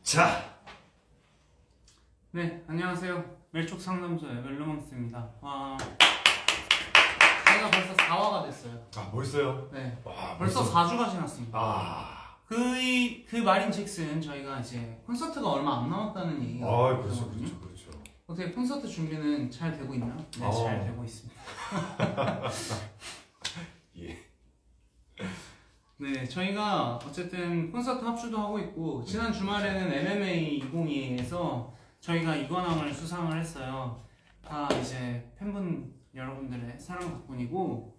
자, 네, 안녕하세요. 멜촉 상담소의 멜로망스입니다. 저희가 벌써 4화가 됐어요. 벌써요? 네, 와, 벌써 4주가 지났습니다. 아, 그 말인즉슨 저희가 이제 콘서트가 얼마 안 남았다는 얘기가 그렇죠. 있거든요. 어떻게 콘서트 준비는 잘 되고 있나요? 네, 잘 되고 있습니다. 예. 네, 저희가 어쨌든 콘서트 합주도 하고 있고 지난 주말에는 MMA 2022에서 저희가 이관왕을 수상을 했어요. 다 이제 팬분 여러분들의 사랑 덕분이고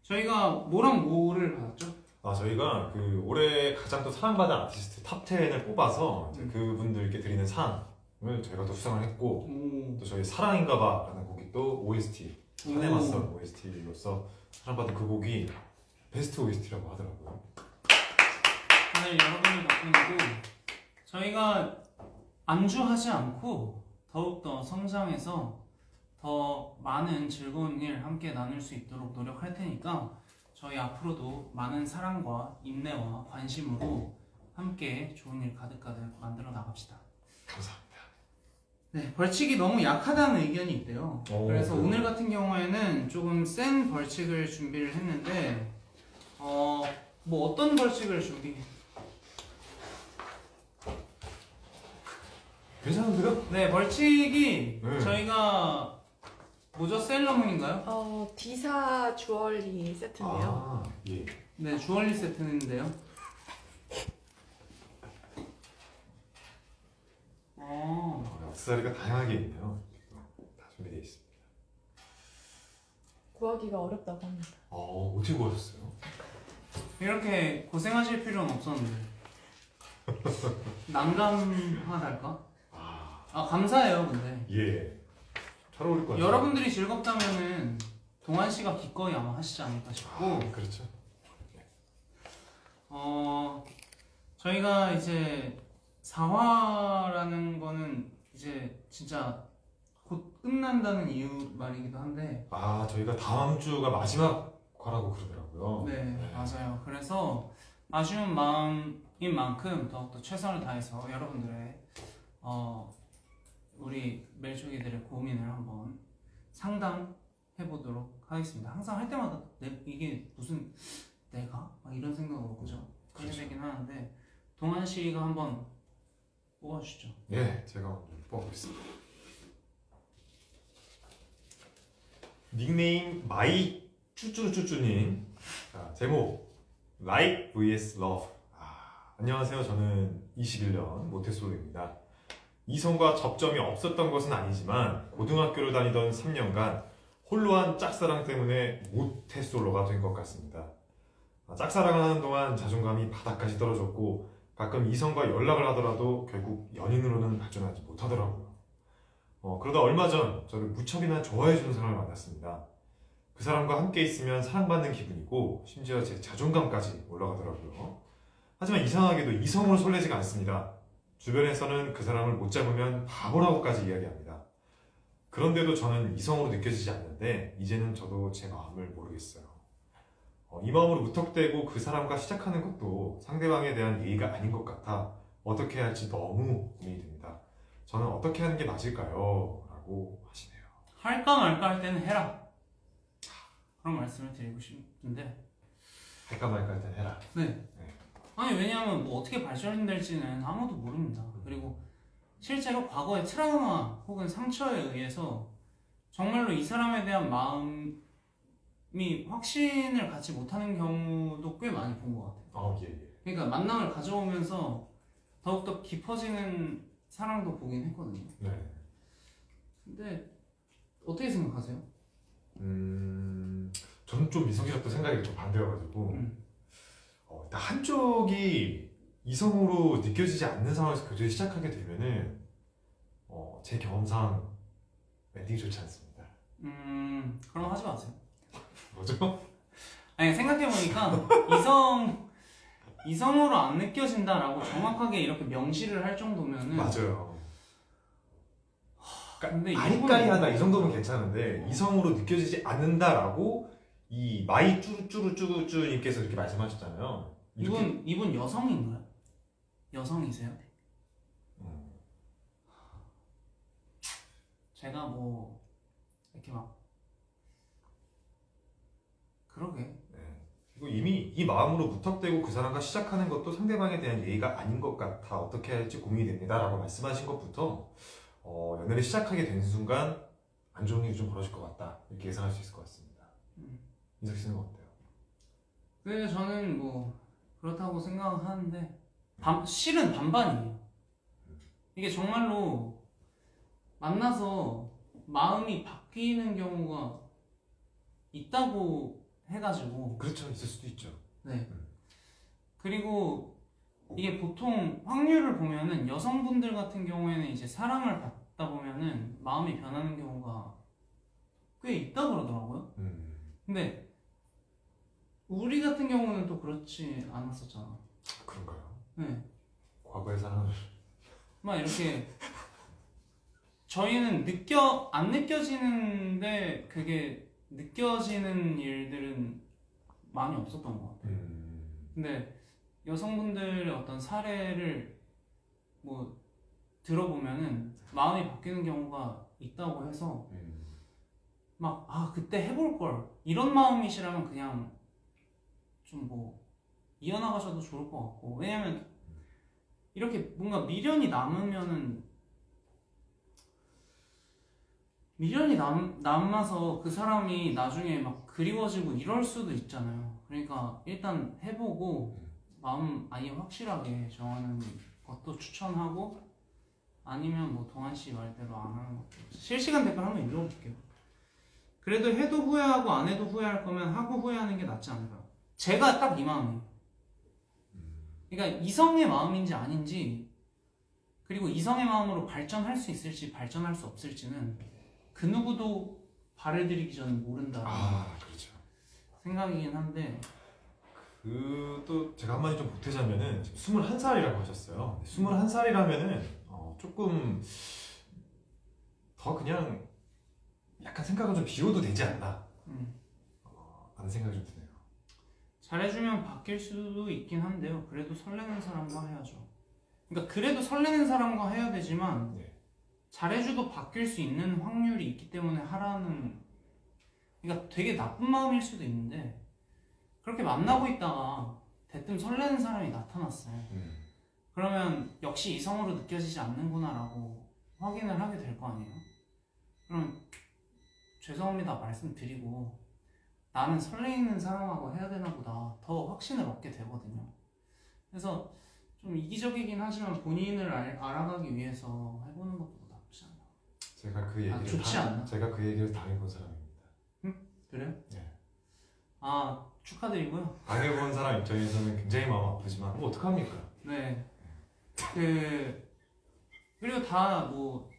저희가 뭐랑 뭐를 받았죠? 저희가 그 올해 가장 또 사랑받은 아티스트 탑 10을 뽑아서 이제 그분들께 드리는 상을 저희가 또 수상을 했고, 또 저희 사랑인가봐라는 곡이 또 OST, 사내맞선 OST로서 사랑받은 그 곡이 베스트 OST라고 하더라고요. 다들 여러분들 덕분이고 저희가 안주하지 않고 더욱더 성장해서 더 많은 즐거운 일 함께 나눌 수 있도록 노력할 테니까 저희 앞으로도 많은 사랑과 인내와 관심으로 함께 좋은 일 가득가득 만들어 나갑시다. 감사합니다. 네, 벌칙이 너무 약하다는 의견이 있대요. 그래서 그래요? 오늘 같은 경우에는 조금 센 벌칙을 준비를 했는데 뭐 어떤 벌칙을 괜찮은데요? 네, 벌칙이 네. 저희가 뭐죠? 셀러문인가요? 디사 주얼리 세트인데요. 예. 네, 주얼리 세트인데요. 액세서리가 다양하게 있네요. 다 준비되어 있습니다. 구하기가 어렵다고 합니다. 어떻게 구하셨어요? 이렇게 고생하실 필요는 없었는데 난감하달까? 감사해요. 근데 예. 잘 어울릴 것 같아요. 여러분들이 즐겁다면은 동환 씨가 기꺼이 아마 하시지 않을까 싶고 그렇죠. 저희가 이제 4화라는 거는 이제 진짜 곧 끝난다는 이유 말이기도 한데 저희가 다음 주가 마지막 화라고 그러더라고요. 네, 맞아요. 그래서 아쉬운 마음인 만큼 더욱더 최선을 다해서 여러분들의 우리 멜초기들의 고민을 한번 상담해보도록 하겠습니다. 항상 할 때마다 이게 무슨 내가? 막 이런 생각으로 그죠? 그렇게 되긴 하는데 동환 씨가 한번 뽑아주시죠. 예, 제가 오늘 뽑아보겠습니다. 닉네임 마이 쭈쭈쭈쭈님. 자, 제목 Like vs Love. 안녕하세요. 저는 21년 모태솔로입니다. 이성과 접점이 없었던 것은 아니지만 고등학교를 다니던 3년간 홀로한 짝사랑 때문에 모태솔로가 된 것 같습니다. 짝사랑을 하는 동안 자존감이 바닥까지 떨어졌고 가끔 이성과 연락을 하더라도 결국 연인으로는 발전하지 못하더라고요. 그러다 얼마 전 저를 무척이나 좋아해주는 사람을 만났습니다. 그 사람과 함께 있으면 사랑받는 기분이고 심지어 제 자존감까지 올라가더라고요. 하지만 이상하게도 이성으로 설레지가 않습니다. 주변에서는 그 사람을 못 잡으면 바보라고까지 이야기합니다. 그런데도 저는 이성으로 느껴지지 않는데 이제는 저도 제 마음을 모르겠어요. 이 마음으로 무턱대고 그 사람과 시작하는 것도 상대방에 대한 예의가 아닌 것 같아 어떻게 해야 할지 너무 고민이 됩니다. 저는 어떻게 하는 게 맞을까요? 라고 하시네요. 할까 말까 할 때는 해라. 그런 말씀을 드리고 싶은데 할까 말까 할 땐 해라. 네. 아니 왜냐하면 뭐 어떻게 발전될지는 아무도 모릅니다. 그리고 실제로 과거의 트라우마 혹은 상처에 의해서 정말로 이 사람에 대한 마음이 확신을 갖지 못하는 경우도 꽤 많이 본 것 같아요. 예. 그러니까 만남을 가져오면서 더욱더 깊어지는 사랑도 보긴 했거든요. 네. 근데 어떻게 생각하세요? 저는 좀 이성이랑 또 생각이 좀 반대여가지고 일단 한쪽이 이성으로 느껴지지 않는 상황에서 교제를 시작하게 되면은 제 경험상 엔딩이 좋지 않습니다. 그럼 하지 마세요. 뭐죠? 아니 생각해보니까 이성으로 안 느껴진다라고 정확하게 이렇게 명시를 할 정도면은 맞아요. 근데 아리까리하다 이 정도면 괜찮은데 이성으로 느껴지지 않는다라고 이 마이 쭈루쭈루쭈님께서 이렇게 말씀하셨잖아요. 이분 여성인가요? 여성이세요? 제가 뭐 이렇게 막 그러게. 네. 그리고 이미 이 마음으로 무턱대고 그 사람과 시작하는 것도 상대방에 대한 예의가 아닌 것 같아 어떻게 할지 고민이 됩니다라고 말씀하신 것부터 연애를 시작하게 된 순간 안 좋은 일이 좀 벌어질 것 같다 이렇게 예상할 수 있을 것 같습니다. 인석 씨는 어때요? 그래서 저는 뭐 그렇다고 생각하는데 실은 반반이에요. 이게 정말로 만나서 마음이 바뀌는 경우가 있다고 해가지고 그렇죠, 있을 수도 있죠. 네. 그리고 이게 보통 확률을 보면은 여성분들 같은 경우에는 이제 사랑을 받다 보면은 마음이 변하는 경우가 꽤 있다 그러더라고요. 근데 우리 같은 경우는 또 그렇지 않았었잖아. 그런가요? 네. 과거의 사랑을 막 이렇게 저희는 안 느껴지는데 그게 느껴지는 일들은 많이 없었던 것 같아요. 근데 여성분들의 어떤 사례를 뭐 들어보면은 마음이 바뀌는 경우가 있다고 해서 막 그때 해볼 걸 이런 마음이시라면 그냥 좀 뭐 이어나가셔도 좋을 것 같고, 왜냐면 이렇게 뭔가 미련이 남아서 그 사람이 나중에 막 그리워지고 이럴 수도 있잖아요. 그러니까 일단 해보고 마음 아예 확실하게 정하는 것도 추천하고, 아니면 뭐 동환 씨 말대로 안 하는 것도. 실시간 댓글 한번 읽어볼게요. 그래도 해도 후회하고 안 해도 후회할 거면 하고 후회하는 게 낫지 않을까요? 제가 딱 이 마음이에요. 그러니까 이성의 마음인지 아닌지, 그리고 이성의 마음으로 발전할 수 있을지 발전할 수 없을지는 그 누구도 발을 들이기 전에 모른다. 그렇죠. 생각이긴 한데, 또 제가 한마디 좀 보태자면은 21살이라고 하셨어요. 21살이라면은 조금 더 그냥 약간 생각을 좀 비워도 되지 않나 하는 생각이 좀 드네요. 잘해주면 바뀔 수도 있긴 한데요. 그래도 설레는 사람과 해야죠. 그러니까 그래도 설레는 사람과 해야 되지만 네. 잘해줘도 바뀔 수 있는 확률이 있기 때문에 하라는, 그러니까 되게 나쁜 마음일 수도 있는데 그렇게 만나고 있다가 대뜸 설레는 사람이 나타났어요. 그러면 역시 이성으로 느껴지지 않는구나라고 확인을 하게 될 거 아니에요. 그럼 죄송합니다 말씀드리고 나는 설레이는 사람하고 해야 되나 보다 더 확신을 얻게 되거든요. 그래서 좀 이기적이긴 하지만 본인을 알아가기 위해서 해보는 것도 나쁘지 않나. 제가 그 얘기를 좋지 않나? 제가 그 얘기를 당해본 사람입니다. 그래요? 네. 축하드리고요. 당해본 사람 입장에서는 굉장히 마음 아프지만 뭐 어떡합니까? 네. 그리고 다 뭐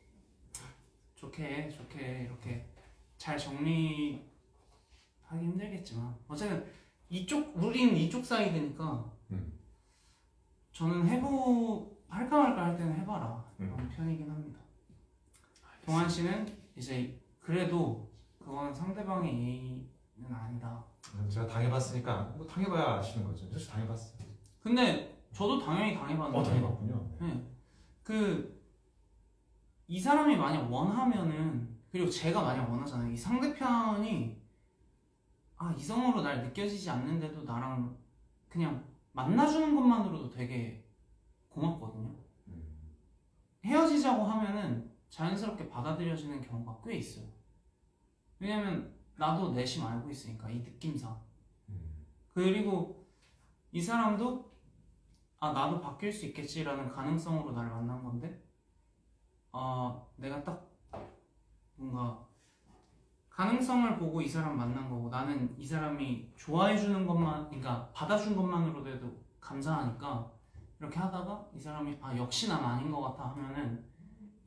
좋게 이렇게 잘 정리하기 힘들겠지만 어쨌든 우린 이쪽 사이드니까 저는 할까 말까 할 때는 해봐라 그런 편이긴 합니다. 동환 씨는 이제 그래도 그건 상대방의 예의는 아니다. 제가 당해봤으니까 뭐 당해봐야 아시는 거죠. 사실 당해봤어요. 근데 저도 당연히 당해봤는데. 당해봤군요. 네. 이 사람이 만약 원하면은, 그리고 제가 만약 원하잖아요. 이 상대편이 이성으로 날 느껴지지 않는데도 나랑 그냥 만나주는 것만으로도 되게 고맙거든요. 헤어지자고 하면은 자연스럽게 받아들여지는 경우가 꽤 있어요. 왜냐면 나도 내심 알고 있으니까, 이 느낌상. 그리고 이 사람도 나도 바뀔 수 있겠지라는 가능성으로 나를 만난 건데, 내가 딱 뭔가 가능성을 보고 이 사람 만난 거고, 나는 이 사람이 좋아해주는 것만, 그러니까 받아준 것만으로도 감사하니까 이렇게 하다가 이 사람이 역시 난 아닌 것 같아 하면은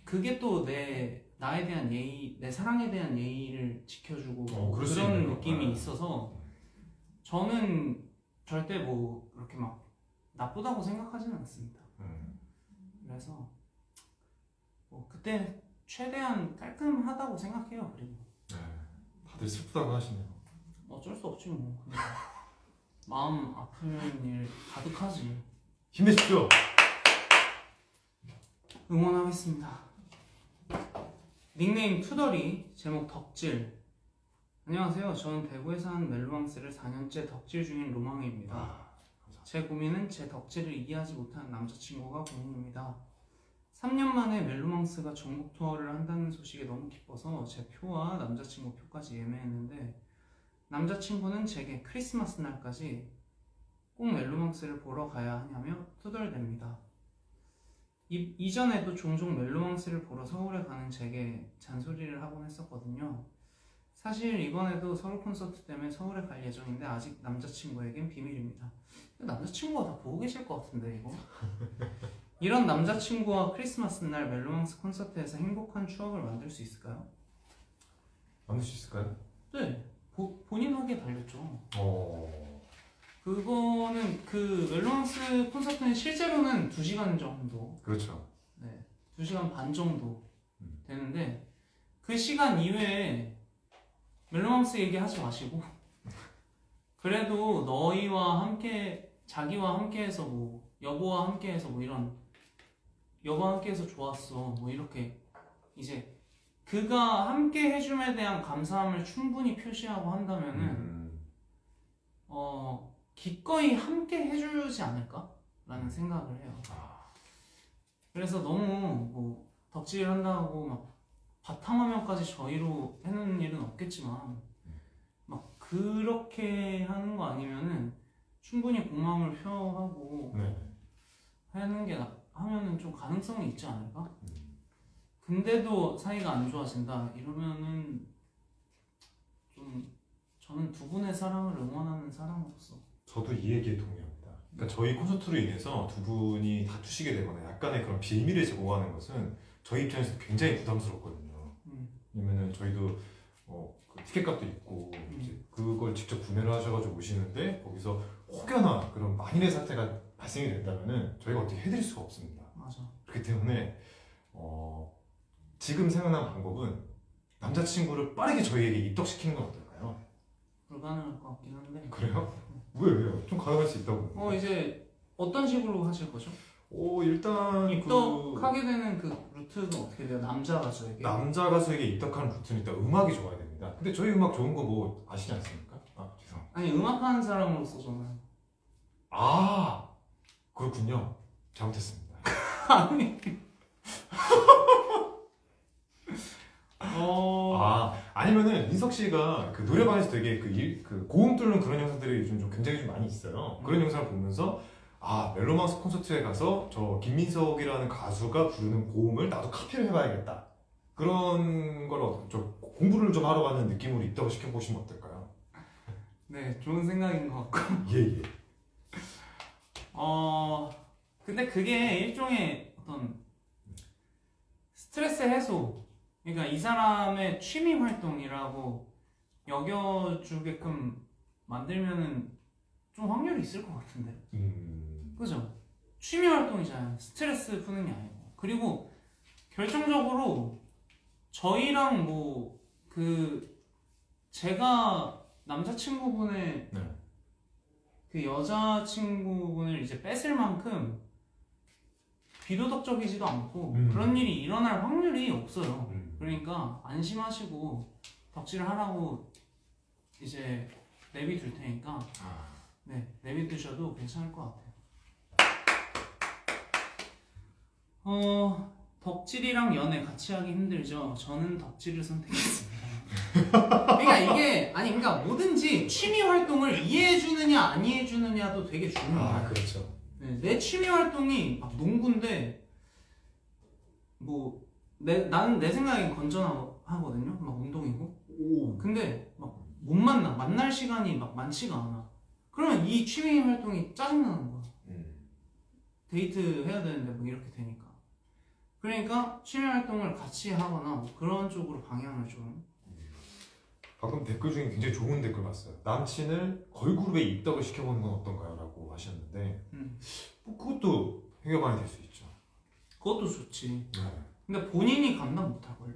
그게 또 나에 대한 예의, 내 사랑에 대한 예의를 지켜주고 그런 느낌이 있어서 저는 절대 뭐 그렇게 막 나쁘다고 생각하지는 않습니다. 그래서 뭐 그때 최대한 깔끔하다고 생각해요. 그리고 다들 슬프다고 하시네요. 어쩔 수 없지 뭐. 근데 마음 아픈 일 가득하지. 힘내십시오. 응원하겠습니다. 닉네임 투덜이, 제목 덕질. 안녕하세요. 저는 대구에 사는 멜로망스를 4년째 덕질 중인 로망입니다. 감사합니다. 제 고민은 제 덕질을 이해하지 못하는 남자친구가 고민입니다. 3년 만에 멜로망스가 전국 투어를 한다는 소식에 너무 기뻐서 제 표와 남자친구 표까지 예매했는데 남자친구는 제게 크리스마스 날까지 꼭 멜로망스를 보러 가야 하냐며 투덜댑니다. 이전에도 종종 멜로망스를 보러 서울에 가는 제게 잔소리를 하곤 했었거든요. 사실 이번에도 서울 콘서트 때문에 서울에 갈 예정인데 아직 남자친구에겐 비밀입니다. 남자친구가 다 보고 계실 것 같은데 이거? 이런 남자친구와 크리스마스 날 멜로망스 콘서트에서 행복한 추억을 만들 수 있을까요? 만들 수 있을까요? 네, 본인 하기에 달렸죠. 어. 그거는 그 멜로망스 콘서트는 실제로는 2시간 정도, 그렇죠. 네, 2시간 반 정도 음. 되는데 그 시간 이외에 멜로망스 얘기하지 마시고 그래도 너희와 함께, 자기와 함께해서 뭐 여보와 함께해서 뭐 이런, 여보와 함께해서 좋았어 뭐 이렇게 이제 그가 함께 해줌에 대한 감사함을 충분히 표시하고 한다면은 기꺼이 함께 해주지 않을까라는 생각을 해요. 그래서 너무 뭐 덕질 한다고 막 바탕화면까지 저희로 해놓는 일은 없겠지만 막 그렇게 하는 거 아니면은 충분히 고마움을 표하고 네. 하는 게 하면은 좀 가능성이 있지 않을까? 근데도 사이가 안 좋아진다 이러면은 좀 저는 두 분의 사랑을 응원하는 사람으로서 저도 이 얘기에 동의합니다. 그러니까 저희 콘서트로 인해서 두 분이 다투시게 되거나 약간의 그런 비밀을 제공하는 것은 저희 입장에서 굉장히 부담스럽거든요. 왜냐면은 저희도 그 티켓값도 있고 이제 그걸 직접 구매를 하셔가지고 오시는데 거기서 혹여나 그런 만일의 사태가 발생이 된다면은 저희가 어떻게 해드릴 수가 없습니다. 맞아. 그렇기 때문에 지금 생각난 방법은 남자친구를 빠르게 저희에게 입덕시키는 건 어떨까요? 불가능할 것 같긴 한데. 그래요? 왜요? 좀 가능할 수 있다고. 이제 어떤 식으로 하실 거죠? 일단 입덕하게 되는 그 루트가 어떻게 돼요? 남자 가수에게? 남자 가수에게 입덕하는 루트는 일단 음악이 좋아야 됩니다. 근데 저희 음악 좋은 거 뭐 아시지 않습니까? 죄송합니다. 아니 음악하는 사람으로서 저는 그렇군요. 잘못했습니다. 아니 아니면은 민석 씨가 그 노래방에서 되게 그 고음 뚫는 그런 영상들이 요즘 좀 굉장히 좀 많이 있어요. 그런 영상을 보면서 멜로망스 콘서트에 가서 저 김민석이라는 가수가 부르는 고음을 나도 카피를 해봐야겠다. 그런 걸 좀 공부를 좀 하러 가는 느낌으로 입덕을 시켜보시면 어떨까요? 네, 좋은 생각인 것 같고. 예. 근데 그게 일종의 어떤 스트레스 해소, 그러니까 이 사람의 취미 활동이라고 여겨주게끔 만들면은 좀 확률이 있을 것 같은데. 그죠? 취미 활동이잖아요. 스트레스 푸는 게 아니고. 그리고 결정적으로 저희랑 제가 남자친구분의 네. 그 여자친구분을 이제 뺏을 만큼 비도덕적이지도 않고 그런 일이 일어날 확률이 없어요. 그러니까 안심하시고 덕질을 하라고 이제 내비둘 테니까 네, 내비두셔도 괜찮을 것 같아요. 덕질이랑 연애 같이 하기 힘들죠. 저는 덕질을 선택했습니다. 그러니까 뭐든지 취미 활동을 이해해주느냐 안 이해해주느냐도 되게 중요해요. 그렇죠. 네, 내 취미 활동이 막 농구인데 나는 내 생각엔 건전하거든요. 막 운동이고. 근데 막 못 만날 시간이 막 많지가 않아. 그러면 이 취미 활동이 짜증나는 거야. 데이트 해야 되는데 뭐 이렇게 되니까. 그러니까 취미 활동을 같이 하거나 뭐 그런 쪽으로 방향을 좀. 방금 댓글 중에 굉장히 좋은 댓글 봤어요. 남친을 걸그룹에 입덕을 시켜보는 건 어떤가요? 라고 하셨는데 그것도 해결 방안이 될 수 있죠. 그것도 좋지. 네. 근데 본인이 감당 못할걸요?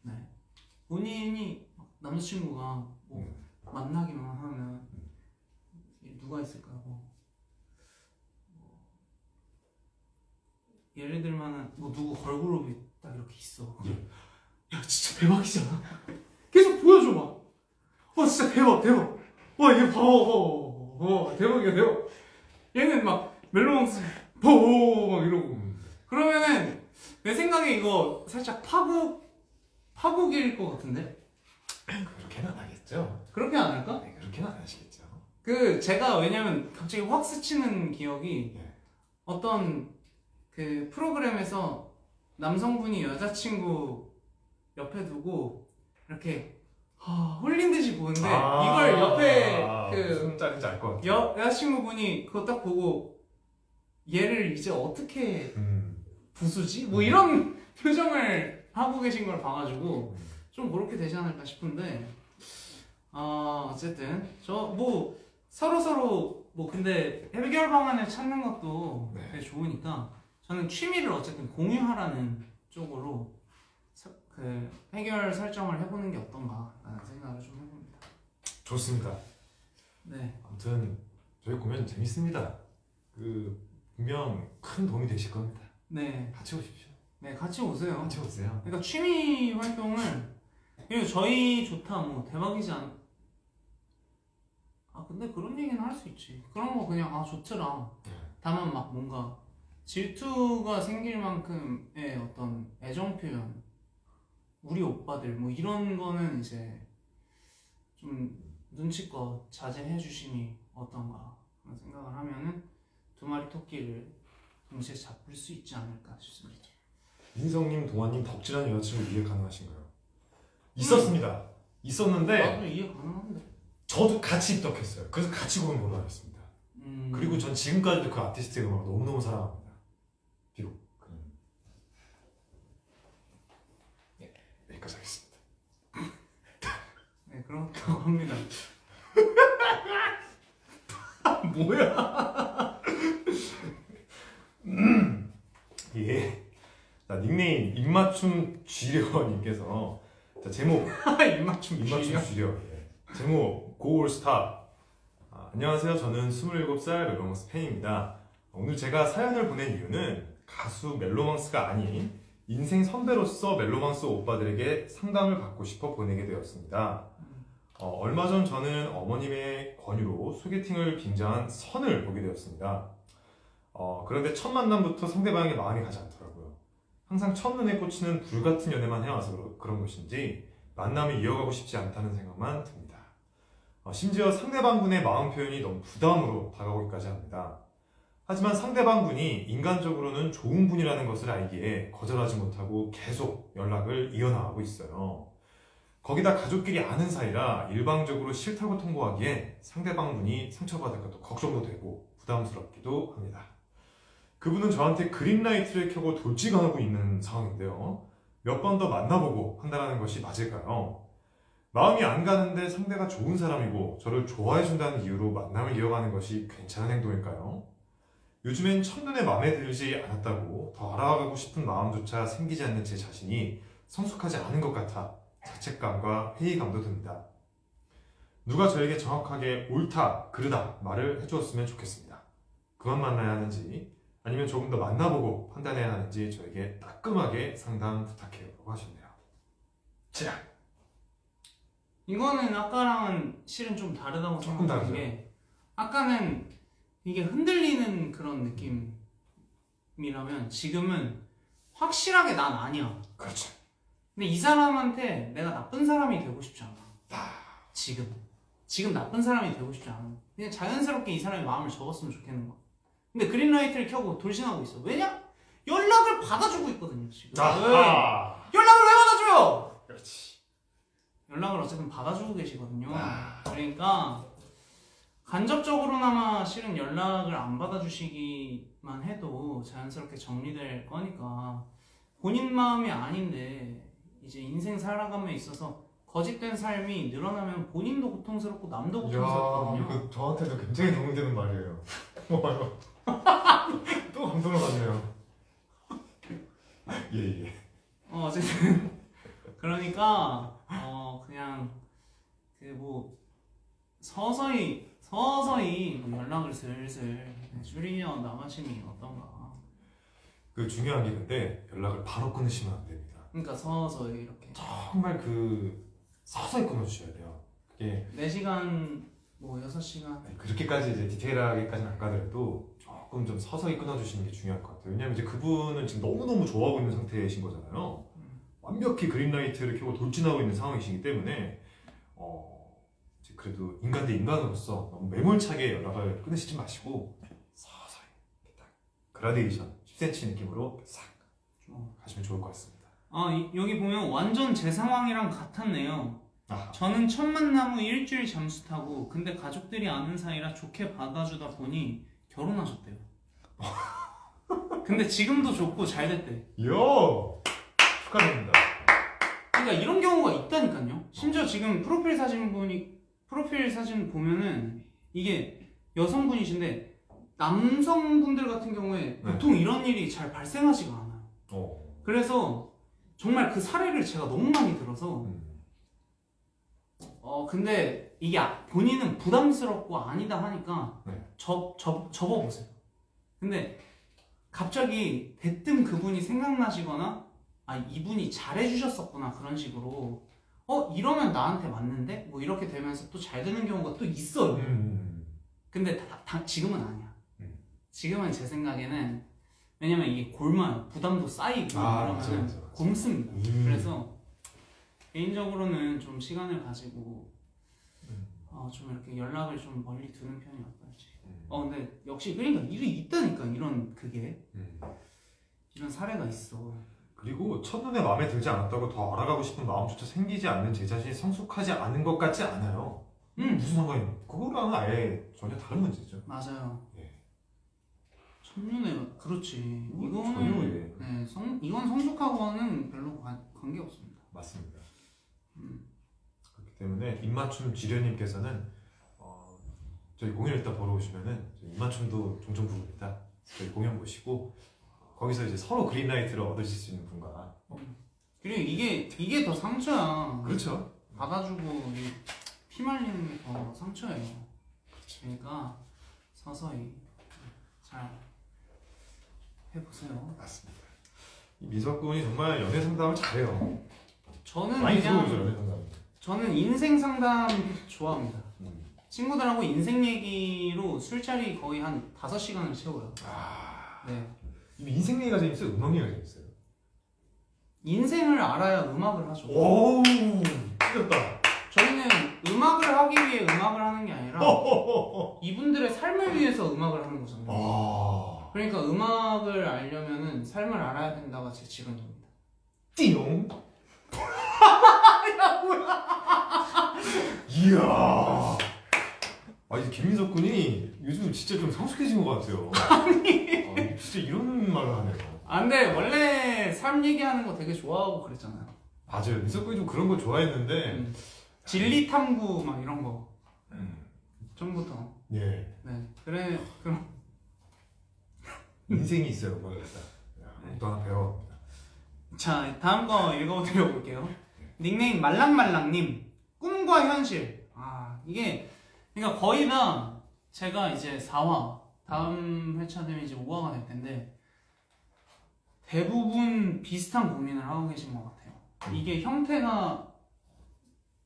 네. 본인이 남자친구가 만나기만 하면 누가 있을까요? 예를 들면은 누구 걸그룹이 딱 이렇게 있어. 야 진짜 대박이잖아. 계속 보여줘 막. 진짜 대박. 얘 봐봐. 대박이야 대박. 얘는 막 멜로망스 막 이러고. 그러면은 내 생각에 이거 살짝 파국일 것 같은데? 그렇게는 안 하겠죠. 그렇게 안 할까? 네, 그렇게는 안 하시겠죠. 제가 왜냐면 갑자기 확 스치는 기억이 네. 어떤 그 프로그램에서 남성분이 여자친구 옆에 두고 이렇게 홀린 듯이 보는데 이걸 옆에 무슨 짤인지 알 것 같아요. 여자친구분이 그거 딱 보고 얘를 이제 어떻게 음. 부수지? 뭐 이런 표정을 하고 계신 걸 봐가지고 좀 그렇게 되지 않을까 싶은데 어쨌든 저 뭐 서로 뭐 근데 해결 방안을 찾는 것도 네. 되게 좋으니까 저는 취미를 어쨌든 공유하라는 쪽으로 그 해결 설정을 해보는 게 어떤가라는 생각을 좀 해봅니다. 좋습니다. 네. 아무튼 저희 공연 재밌습니다. 분명 큰 도움이 되실 겁니다. 네. 같이 오십시오. 네, 같이 오세요. 같이 오세요. 그러니까 취미 활동을 그리고 저희 좋다 뭐 대박이지 않. 근데 그런 얘기는 할 수 있지. 그런 거 그냥 좋더라. 네. 다만 막 뭔가 질투가 생길 만큼의 어떤 애정 표현, 우리 오빠들 뭐 이런 거는 이제 좀 눈치껏 자제해 주심이 어떤가 그런 생각을 하면은 두 마리 토끼를 동시에 잡을 수 있지 않을까 싶습니다. 민성님, 동환님 덕질한 여자친구 이해 가능하신가요? 있었습니다. 있었는데 나도 이해 가능한데. 저도 같이 입덕했어요. 그래서 같이 보는 걸로 알았습니다. 그리고 전 지금까지도 그 아티스트의 음악을 너무너무 사랑합니다. 비록 네, 여기까지 하겠습니다. 네, 그렇다고 합니다. 뭐야? 예. 자, 닉네임 입맞춤 쥐려님께서 자, 제목 입맞춤 쥐려. 예. 제목 고올스타. 안녕하세요. 저는 27살 멜로망스 팬입니다. 오늘 제가 사연을 보낸 이유는 가수 멜로망스가 아닌 인생 선배로서 멜로망스 오빠들에게 상담을 받고 싶어 보내게 되었습니다. 얼마 전 저는 어머님의 권유로 소개팅을 빙자한 선을 보게 되었습니다. 그런데 첫 만남부터 상대방에게 마음이 가지 않더라고요. 항상 첫눈에 꽂히는 불같은 연애만 해와서 그런 것인지 만남을 이어가고 싶지 않다는 생각만 듭니다. 심지어 상대방분의 마음 표현이 너무 부담으로 다가오기까지 합니다. 하지만 상대방분이 인간적으로는 좋은 분이라는 것을 알기에 거절하지 못하고 계속 연락을 이어나가고 있어요. 거기다 가족끼리 아는 사이라 일방적으로 싫다고 통보하기에 상대방분이 상처받을까 또 걱정도 되고 부담스럽기도 합니다. 그분은 저한테 그린라이트를 켜고 돌직하고 있는 상황인데요. 몇 번 더 만나보고 판단하는 것이 맞을까요? 마음이 안 가는데 상대가 좋은 사람이고 저를 좋아해준다는 이유로 만남을 이어가는 것이 괜찮은 행동일까요? 요즘엔 첫눈에 마음에 들지 않았다고 더 알아가고 싶은 마음조차 생기지 않는 제 자신이 성숙하지 않은 것 같아 자책감과 회의감도 듭니다. 누가 저에게 정확하게 옳다, 그르다 말을 해주었으면 좋겠습니다. 그만 만나야 하는지 아니면 조금 더 만나보고 판단해야 하는지 저에게 따끔하게 상담 부탁해요 라고 하셨네요. 자, 이거는 아까랑은 실은 좀 다르다고 조금 생각하는 다르죠. 게 아까는 이게 흔들리는 그런 느낌이라면 지금은 확실하게 난 아니야. 그렇죠. 근데 이 사람한테 내가 나쁜 사람이 되고 싶지 않아. 지금 나쁜 사람이 되고 싶지 않아. 그냥 자연스럽게 이 사람의 마음을 접었으면 좋겠는 거야. 근데 그린라이트를 켜고 돌진하고 있어. 왜냐? 연락을 받아주고 있거든요 지금. 아하. 연락을 왜 받아줘요? 그렇지. 연락을 어쨌든 받아주고 계시거든요. 그러니까 간접적으로나마 실은 연락을 안 받아주시기만 해도 자연스럽게 정리될 거니까 본인 마음이 아닌데 이제 인생 살아감에 있어서 거짓된 삶이 늘어나면 본인도 고통스럽고 남도 고통스럽거든요. 이거 저한테도 굉장히 도움되는 말이에요. 또 감동을 받네요. 예. 어쨌든 그러니까 그냥 그 뭐 서서히 뭐 연락을 슬슬 줄이며 나가심이 어떤가. 그 중요한 게 근데 연락을 바로 끊으시면 안 됩니다. 그러니까 서서 이렇게 정말 그 서서히 끊어주셔야 돼요. 그게 4시간 뭐 6시간 그렇게까지 이제 디테일하게까지는 안 가더라도 조금 좀 서서히 끊어주시는 게 중요할 것 같아요. 왜냐면 이제 그분은 지금 너무너무 좋아하고 있는 상태이신 거잖아요. 완벽히 그린라이트를 켜고 돌진하고 있는 상황이시기 때문에 이제 그래도 인간 대 인간으로서 너무 매몰차게 연락을 끊으시지 마시고 서서히 이렇게 딱 그라데이션 10cm 느낌으로 싹 하시면 좋을 것 같습니다. 여기 보면 완전 제 상황이랑 같았네요. 아, 저는 첫 만남 후 일주일 잠수 타고 근데 가족들이 아는 사이라 좋게 받아주다 보니 결혼하셨대요. 근데 지금도 좋고 잘 됐대. 요 축하드립니다. 그러니까 이런 경우가 있다니까요. 심지어 지금 프로필 사진 보면은 이게 여성분이신데 남성분들 같은 경우에 보통 이런 일이 잘 발생하지가 않아요. 그래서 정말 그 사례를 제가 너무 많이 들어서 근데 이게 본인은 부담스럽고 아니다 하니까 접어보세요. 근데 갑자기 대뜸 그분이 생각나시거나 이분이 잘해주셨었구나 그런 식으로 이러면 나한테 맞는데? 뭐 이렇게 되면서 또 잘 되는 경우가 또 있어요. 근데 지금은 아니야. 지금은 제 생각에는 왜냐면 이게 골마요. 부담도 쌓이고 이러면 맞아. 굶습니다. 그래서 개인적으로는 좀 시간을 가지고 좀 이렇게 연락을 좀 멀리 두는 편이 어떨지. 근데 역시 그러니까 일이 있다니까 이런 이런 사례가 있어. 그리고 첫눈에 마음에 들지 않았다고 더 알아가고 싶은 마음조차 생기지 않는 제 자신이 성숙하지 않은 것 같지 않아요. 무슨 상관이에요? 그거랑은 아예 전혀 다른 문제죠. 맞아요. 예. 첫눈에 그렇지. 전혀 예. 네, 이건 성숙하고는 별로 관계 없습니다. 맞습니다. 그렇기 때문에 입맞춤 지련님께서는 저희 공연 일단 보러 오시면은 입맞춤도 종종 부릅니다. 저희 공연 보시고 거기서 이제 서로 그린라이트를 얻으실 수 있는 분과 그리고 이게 더 상처야. 그렇죠. 받아주고 피 말리는 게 더 상처예요. 그러니까 서서히 잘 해보세요. 맞습니다. 이 미석 군이 정말 연애 상담을 잘해요. 저는 많이 그냥 들어오죠 연애 상담. 저는 인생 상담 좋아합니다. 친구들하고 인생 얘기로 술자리 거의 한 5시간을 채워요. 네. 인생 얘기가 재밌어요? 음악 얘기가 재밌어요? 인생을 알아야 음악을 하죠. 오, 찢었다. 저희는 음악을 하기 위해 음악을 하는 게 아니라 이분들의 삶을 위해서 음악을 하는 거잖아요. 그러니까 음악을 알려면은 삶을 알아야 된다가 제 지론입니다. 띠용. 야 뭐야? 이야. 이 김민석 군이 요즘 진짜 좀 성숙해진 것 같아요. 진짜 이런 말을 하네요. 근데 원래 삶 얘기하는 거 되게 좋아하고 그랬잖아요. 맞아요. 민석 군이 좀 그런 거 좋아했는데 진리 탐구 막 이런 거 전부터. 예. 네. 그래 그럼 인생이 있어요. 뭐 또 하나 배워. 자 다음 거 읽어드려볼게요. 닉네임 말랑말랑님 꿈과 현실. 이게 그러니까 거의 다 제가 이제 4화 다음 회차 되면 이제 5화가 될 텐데 대부분 비슷한 고민을 하고 계신 것 같아요. 이게 형태가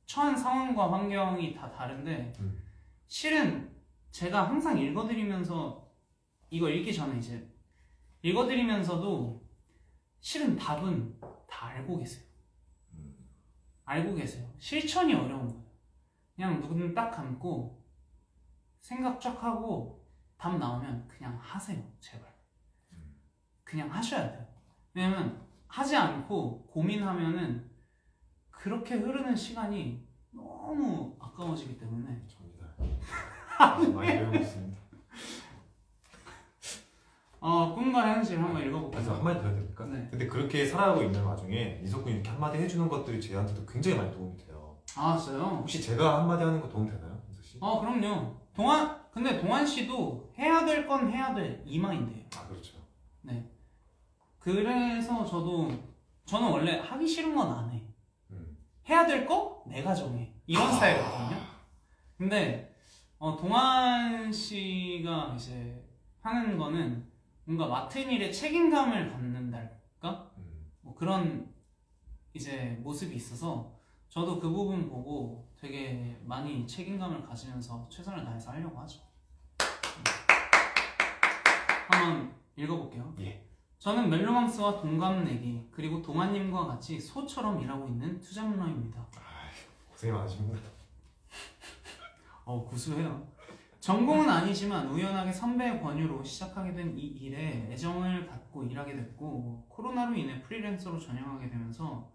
처한 상황과 환경이 다 다른데 실은 제가 항상 읽어드리면서 이거 읽기 전에 이제 읽어드리면서도 실은 답은 다 알고 계세요. 알고 계세요. 실천이 어려운 거예요. 그냥 눈 딱 감고 생각 쫙 하고 답 나오면 그냥 하세요. 제발. 그냥 하셔야 돼요. 왜냐면 하지 않고 고민하면은 그렇게 흐르는 시간이 너무 아까워지기 때문에. 접니다. 많이 배우고 있습니다. 꿈과 현실 한번 읽어볼게요. 그래서 한마디 더 해야 됩니까? 네. 근데 그렇게 살아가고 있는 와중에 민석 군이 이렇게 한마디 해주는 것들이 저한테도 굉장히 많이 도움이 돼요. 진짜요? 혹시 제가 한마디 하는 거 도움 되나요, 민석 씨? 그럼요. 근데 동환 씨도 해야 될 건 해야 돼. 이 마인드예요. 그렇죠. 네. 그래서 저는 원래 하기 싫은 건 안 해. 해야 될 거 내가 정해. 이런 스타일이거든요. 근데 동환 씨가 이제 하는 거는 뭔가 맡은 일에 책임감을 갖는달까? 뭐 그런 이제 모습이 있어서 저도 그 부분 보고 되게 많이 책임감을 가지면서 최선을 다해서 하려고 하죠. 한번 읽어볼게요. 예. 저는 멜로망스와 동갑내기 그리고 동아님과 같이 소처럼 일하고 있는 투잡러입니다. 고생이 많으십니다. 구수해요. 전공은 아니지만 우연하게 선배의 권유로 시작하게 된 이 일에 애정을 갖고 일하게 됐고 코로나로 인해 프리랜서로 전향하게 되면서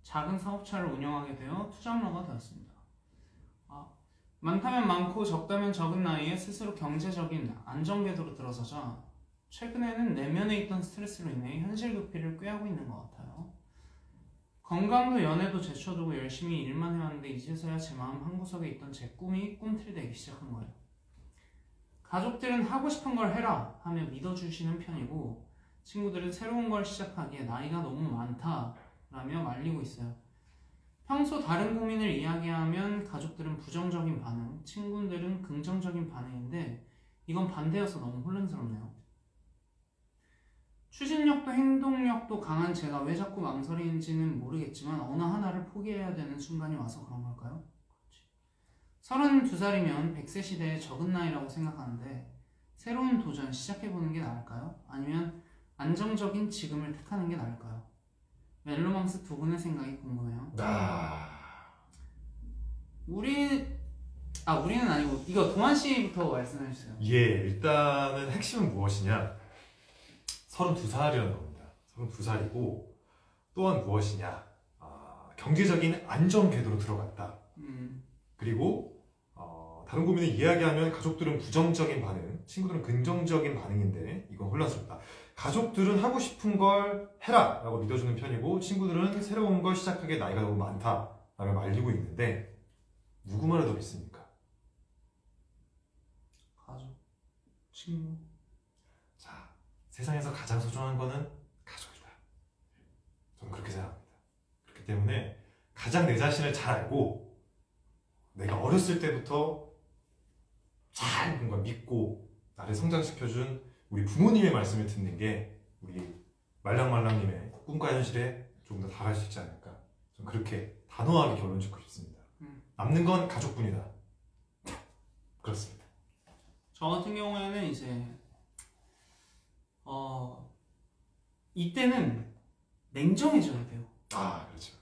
작은 사업차를 운영하게 되어 투잡러가 되었습니다. 많다면 많고 적다면 적은 나이에 스스로 경제적인 안정궤도로 들어서자 최근에는 내면에 있던 스트레스로 인해 현실 도피를 꾀하고 있는 것 같아요. 건강도 연애도 제쳐두고 열심히 일만 해왔는데 이제서야 제 마음 한구석에 있던 제 꿈이 꿈틀이 되기 시작한 거예요. 가족들은 하고 싶은 걸 해라 하며 믿어주시는 편이고 친구들은 새로운 걸 시작하기에 나이가 너무 많다 라며 말리고 있어요. 평소 다른 고민을 이야기하면 가족들은 부정적인 반응, 친구들은 긍정적인 반응인데 이건 반대여서 너무 혼란스럽네요. 추진력도 행동력도 강한 제가 왜 자꾸 망설이는지는 모르겠지만 어느 하나를 포기해야 되는 순간이 와서 그런 걸까요? 32살이면 100세 시대의 적은 나이라고 생각하는데 새로운 도전 시작해보는 게 나을까요? 아니면 안정적인 지금을 택하는 게 나을까요? 멜로망스 두 분의 생각이 궁금해요. 우리는 아니고 이거 동환 씨부터 말씀해 주세요. 예, 일단은 핵심은 무엇이냐? 32살이라는 겁니다. 32살이고 또한 무엇이냐? 경제적인 안정 궤도로 들어갔다. 그리고 다른 고민을 이야기하면 가족들은 부정적인 반응, 친구들은 긍정적인 반응인데 이건 혼란스럽다. 가족들은 하고 싶은 걸 해라 라고 믿어주는 편이고 친구들은 새로운 걸 시작하기에 나이가 너무 많다 라며 말리고 있는데 누구 말을 더 믿습니까? 가족, 친구. 자, 세상에서 가장 소중한 거는 가족이다. 저는 그렇게 생각합니다. 그렇기 때문에 가장 내 자신을 잘 알고 내가 어렸을 때부터 잘 뭔가 믿고 나를 성장시켜준 우리 부모님의 말씀을 듣는 게 우리 말랑말랑님의 꿈과 현실에 조금 더 다가갈 수 있지 않을까. 저는 그렇게 단호하게 결론 짓고 싶습니다. 남는 건 가족뿐이다. 그렇습니다. 저 같은 경우에는 이제 이때는 냉정해져야 돼요. 그렇죠.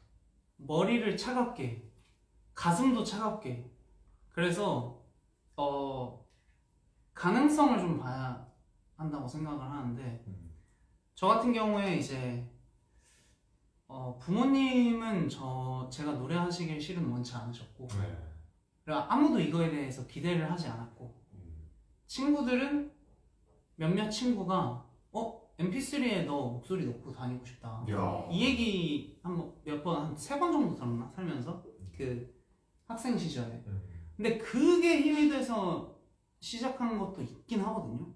머리를 차갑게, 가슴도 차갑게. 그래서 가능성을 좀 봐야 한다고 생각을 하는데 저 같은 경우에 이제 부모님은 제가 노래하시길 실은 원치 않으셨고 그리고 아무도 이거에 대해서 기대를 하지 않았고 친구들은 몇몇 친구가 mp3에 너 목소리 넣고 다니고 싶다. 이 얘기 몇 번, 한 3번 정도 들었나? 살면서 그 학생 시절에. 근데 그게 힘이 돼서 시작한 것도 있긴 하거든요.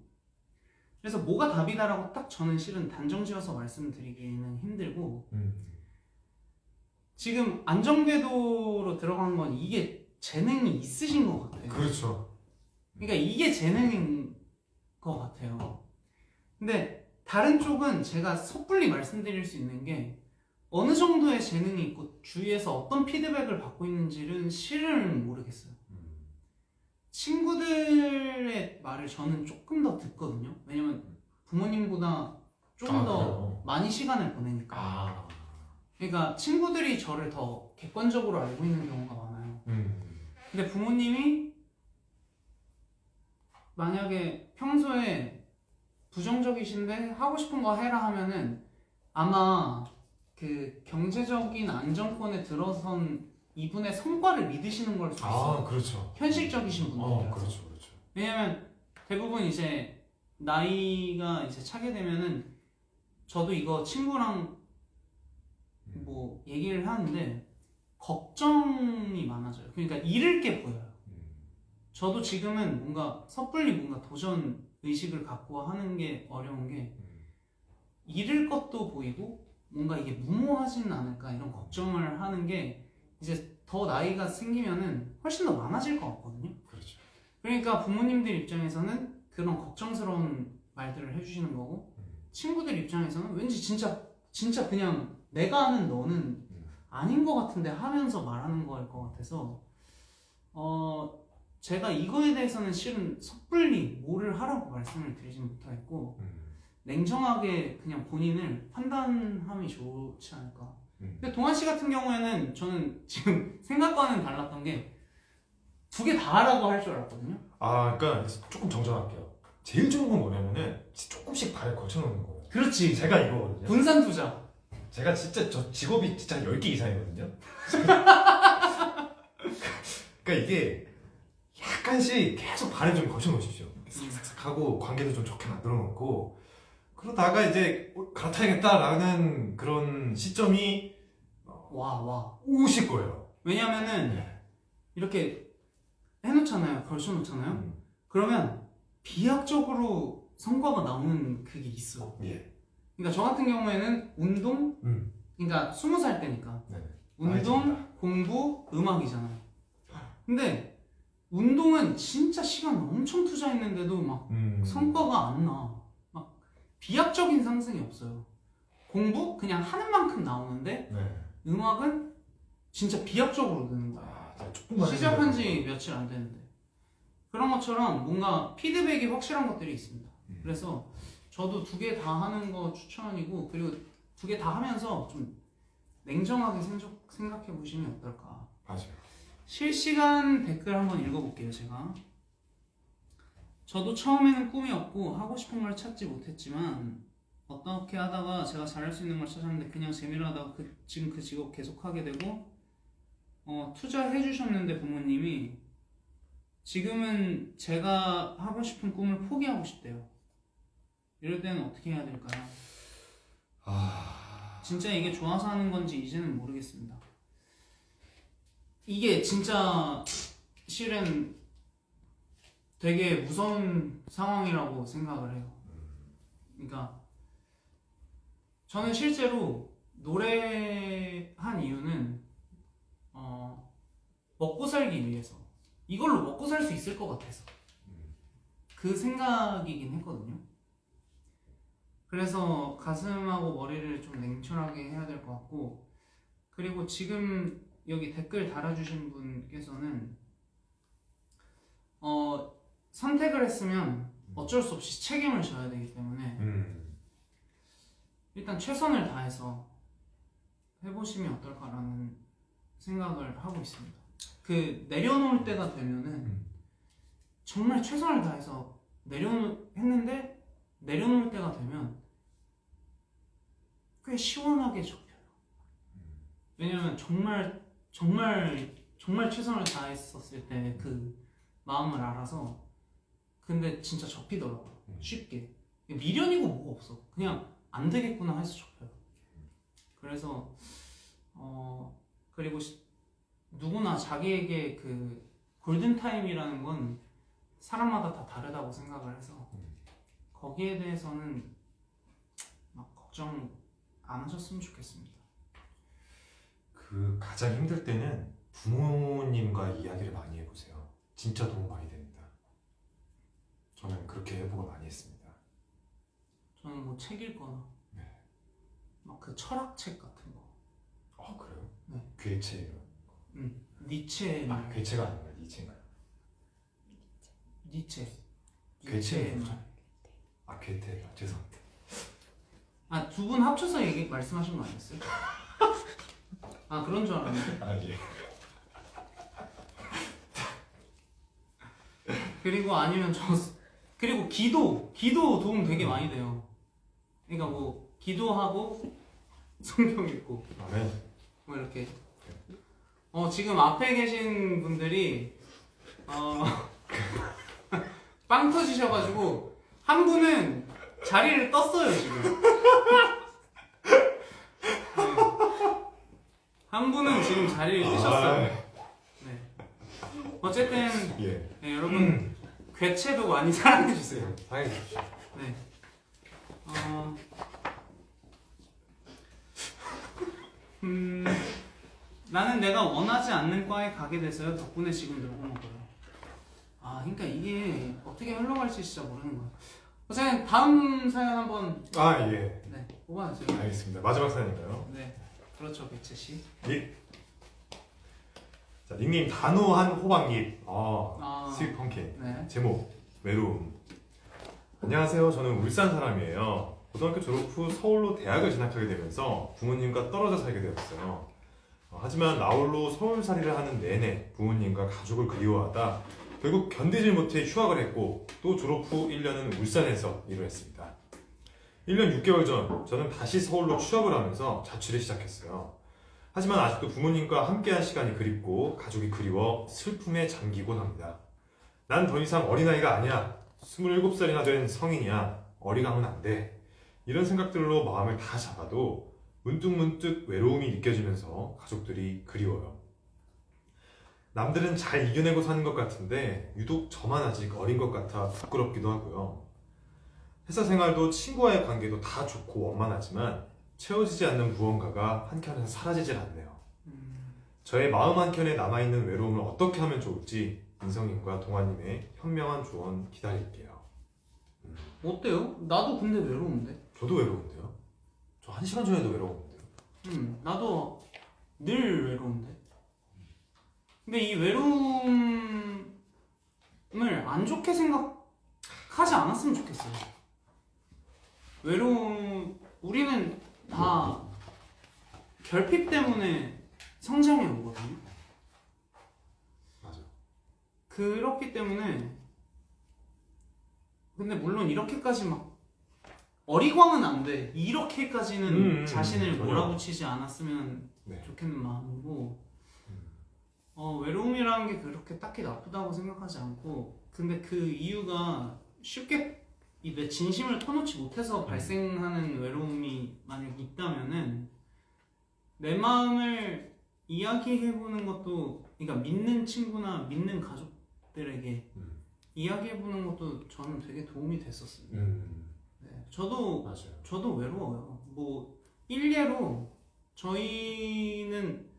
그래서 뭐가 답이다라고 딱 저는 실은 단정지어서 말씀드리기는 힘들고 지금 안정궤도로 들어간 건 이게 재능이 있으신 것 같아요. 그렇죠. 그러니까 이게 재능인 것 같아요. 근데 다른 쪽은 제가 섣불리 말씀드릴 수 있는 게 어느 정도의 재능이 있고 주위에서 어떤 피드백을 받고 있는지는 실은 모르겠어요. 친구들의 말을 저는 조금 더 듣거든요. 왜냐면 부모님보다 조금 더 그래요? 많이 시간을 보내니까. 그러니까 친구들이 저를 더 객관적으로 알고 있는 경우가 많아요. 근데 부모님이 만약에 평소에 부정적이신데 하고 싶은 거 해라 하면은 아마 그 경제적인 안정권에 들어선 이분의 성과를 믿으시는 걸 수도 있어요. 그렇죠. 현실적이신 분들이라서. 그렇죠. 왜냐면 대부분 이제 나이가 이제 차게 되면은 저도 이거 친구랑 뭐 얘기를 하는데 걱정이 많아져요. 그러니까 잃을 게 보여요. 저도 지금은 뭔가 섣불리 뭔가 도전 의식을 갖고 하는 게 어려운 게 잃을 것도 보이고 뭔가 이게 무모하지는 않을까 이런 걱정을 하는 게 이제 더 나이가 생기면은 훨씬 더 많아질 것 같거든요. 그렇죠. 그러니까 부모님들 입장에서는 그런 걱정스러운 말들을 해주시는 거고 친구들 입장에서는 왠지 진짜 그냥 내가 아는 너는 아닌 것 같은데 하면서 말하는 거일 것 같아서 제가 이거에 대해서는 실은 섣불리 뭐를 하라고 말씀을 드리진 못하겠고 냉정하게 그냥 본인을 판단함이 좋지 않을까. 근데 동환 씨 같은 경우에는 저는 지금 생각과는 달랐던 게 두 개 다 하라고 할 줄 알았거든요. 아, 그러니까 조금 정정할게요. 제일 좋은 건 뭐냐면은 조금씩 발에 걸쳐놓는 거예요. 그렇지. 제가 이거거든요. 분산 투자. 제가 진짜 저 직업이 진짜 10개 이상이거든요. 그러니까 이게 약간씩 계속 발에 좀 걸쳐놓으십시오. 싹싹싹 하고 관계도 좀 좋게 만들어놓고 그러다가 이제 갈아타야겠다라는 그런 시점이 와. 오실 거예요. 왜냐면은 네. 이렇게 해놓잖아요. 걸쳐놓잖아요. 그러면 비약적으로 성과가 나오는 그게 있어. 예. 그러니까 저 같은 경우에는 운동, 그러니까 20살 때니까 네. 운동, 알겠습니다. 공부, 음악이잖아요. 근데 운동은 진짜 시간 엄청 투자했는데도 막 성과가 안 나. 막 비약적인 상승이 없어요. 공부 그냥 하는 만큼 나오는데 네. 음악은 진짜 비약적으로 느는 거야. 제가 조금만 시작한 지 해주세요. 며칠 안 됐는데 그런 것처럼 뭔가 피드백이 확실한 것들이 있습니다. 그래서 저도 두 개 다 하는 거 추천이고 그리고 두 개 다 하면서 좀 냉정하게 생각해 보시면 어떨까. 맞아요. 실시간 댓글 한번 읽어볼게요. 제가 저도 처음에는 꿈이 없고 하고 싶은 걸 찾지 못했지만 어떻게 하다가 제가 잘할 수 있는 걸 찾았는데 그냥 재미로 하다가 지금 그 직업 계속 하게 되고 투자해 주셨는데 부모님이 지금은 제가 하고 싶은 꿈을 포기하고 싶대요. 이럴 때는 어떻게 해야 될까요? 진짜 이게 좋아서 하는 건지 이제는 모르겠습니다. 이게 진짜 실은 되게 무서운 상황이라고 생각을 해요. 그러니까 저는 실제로 노래한 이유는 먹고 살기 위해서 이걸로 먹고 살 수 있을 것 같아서 그 생각이긴 했거든요. 그래서 가슴하고 머리를 좀 냉철하게 해야 될 것 같고 그리고 지금 여기 댓글 달아주신 분께서는 선택을 했으면 어쩔 수 없이 책임을 져야 되기 때문에 일단 최선을 다해서 해보시면 어떨까라는 생각을 하고 있습니다. 그 내려놓을 때가 되면은 정말 최선을 다해서 했는데 내려놓을 때가 되면 꽤 시원하게 접혀요. 왜냐면 정말 최선을 다했었을 때 그 마음을 알아서 근데 진짜 접히더라고요. 쉽게 미련이고 뭐가 없어. 그냥 안 되겠구나 해서 접혀요. 그래서 그리고 누구나 자기에게 그 골든타임이라는 건 사람마다 다 다르다고 생각을 해서 거기에 대해서는 막 걱정 안 하셨으면 좋겠습니다. 그 가장 힘들 때는 부모님과 이야기를 많이 해보세요. 진짜 도움 많이 됩니다. 저는 그렇게 해보고 많이 했습니다. 저는 뭐 책 읽거나 네. 막 그 철학책 같은 거. 그래요? 네. 괴체 이런. 니체. 괴체가 아니라 니체인가요? 니체. 괴체는 말. 괴테. 죄송합니다. 두 분 합쳐서 말씀하신 거 아니었어요? 그런 줄 알았는데. 예. 그리고 아니면 그리고 기도 도움 되게 많이 돼요. 그러니까 뭐 기도하고 성경 읽고 아멘. 뭐 이렇게. 지금 앞에 계신 분들이 빵 터지셔가지고 한 분은 자리를 떴어요 지금. 네. 한 분은 지금 자리를 뜨셨어요. 네. 어쨌든 예. 네, 여러분 괴체도 많이 사랑해주세요. 사랑해 주십시오. 네. 나는 내가 원하지 않는 과에 가게 돼서요. 덕분에 지금 놀고 먹어요. 그러니까 이게 어떻게 흘러갈지 진짜 모르는 거야. 어쨌든 다음 사연 한번. 예. 네. 뽑아야죠. 알겠습니다. 마지막 사연인가요? 네, 그렇죠, 백채 씨. 자, 닉네임 단호한 호박잎. 아, 스윗 펌킨. 네. 제목 외로움. 안녕하세요. 저는 울산 사람이에요. 고등학교 졸업 후 서울로 대학을 진학하게 되면서 부모님과 떨어져 살게 되었어요. 하지만 나홀로 서울살이를 하는 내내 부모님과 가족을 그리워하다 결국 견디질 못해 휴학을 했고 또 졸업 후 1년은 울산에서 일을 했습니다. 1년 6개월 전 저는 다시 서울로 취업을 하면서 자취를 시작했어요. 하지만 아직도 부모님과 함께한 시간이 그립고 가족이 그리워 슬픔에 잠기곤 합니다. 난 더 이상 어린아이가 아니야. 27살이나 된 성인이야. 어리광은 안 돼. 이런 생각들로 마음을 다 잡아도 문득문득 외로움이 느껴지면서 가족들이 그리워요. 남들은 잘 이겨내고 사는 것 같은데 유독 저만 아직 어린 것 같아 부끄럽기도 하고요. 회사 생활도 친구와의 관계도 다 좋고 원만하지만 채워지지 않는 무언가가 한켠에서 사라지질 않네요. 저의 마음 한켠에 남아있는 외로움을 어떻게 하면 좋을지 인성님과 동아님의 현명한 조언 기다릴게요. 어때요? 나도 근데 외로운데. 저도 외로운데요? 저 1시간 전에도 외로운데요? 나도 늘 외로운데. 근데 이 외로움을 안 좋게 생각하지 않았으면 좋겠어요. 우리는 다 결핍 때문에 성장해 오거든요. 맞아. 그렇기 때문에 근데 물론 이렇게까지 막 어리광은 안 돼. 이렇게까지는 자신을 전혀. 몰아붙이지 않았으면 네. 좋겠는 마음이고 외로움이라는 게 그렇게 딱히 나쁘다고 생각하지 않고 근데 그 이유가 쉽게 내 진심을 터놓지 못해서 발생하는 외로움이 만약 있다면은 내 마음을 이야기해보는 것도 그러니까 믿는 친구나 믿는 가족들에게 이야기해보는 것도 저는 되게 도움이 됐었어요. 네, 맞아요. 저도 외로워요. 뭐 일례로 저희는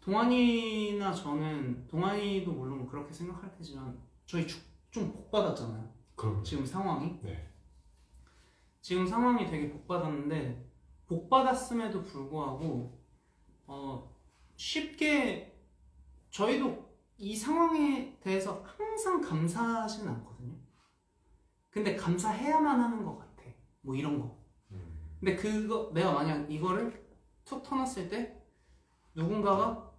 동환이나 저는 동환이도 물론 그렇게 생각할 테지만 저희 좀 복받았잖아요. 그럼 지금 상황이 네. 지금 상황이 되게 복받았는데 복받았음에도 불구하고 쉽게 저희도 이 상황에 대해서 항상 감사하지는 않거든요. 근데 감사해야만 하는 것 같아. 뭐 이런 거. 근데 그거 내가 만약 이거를 툭 터놨을 때 누군가가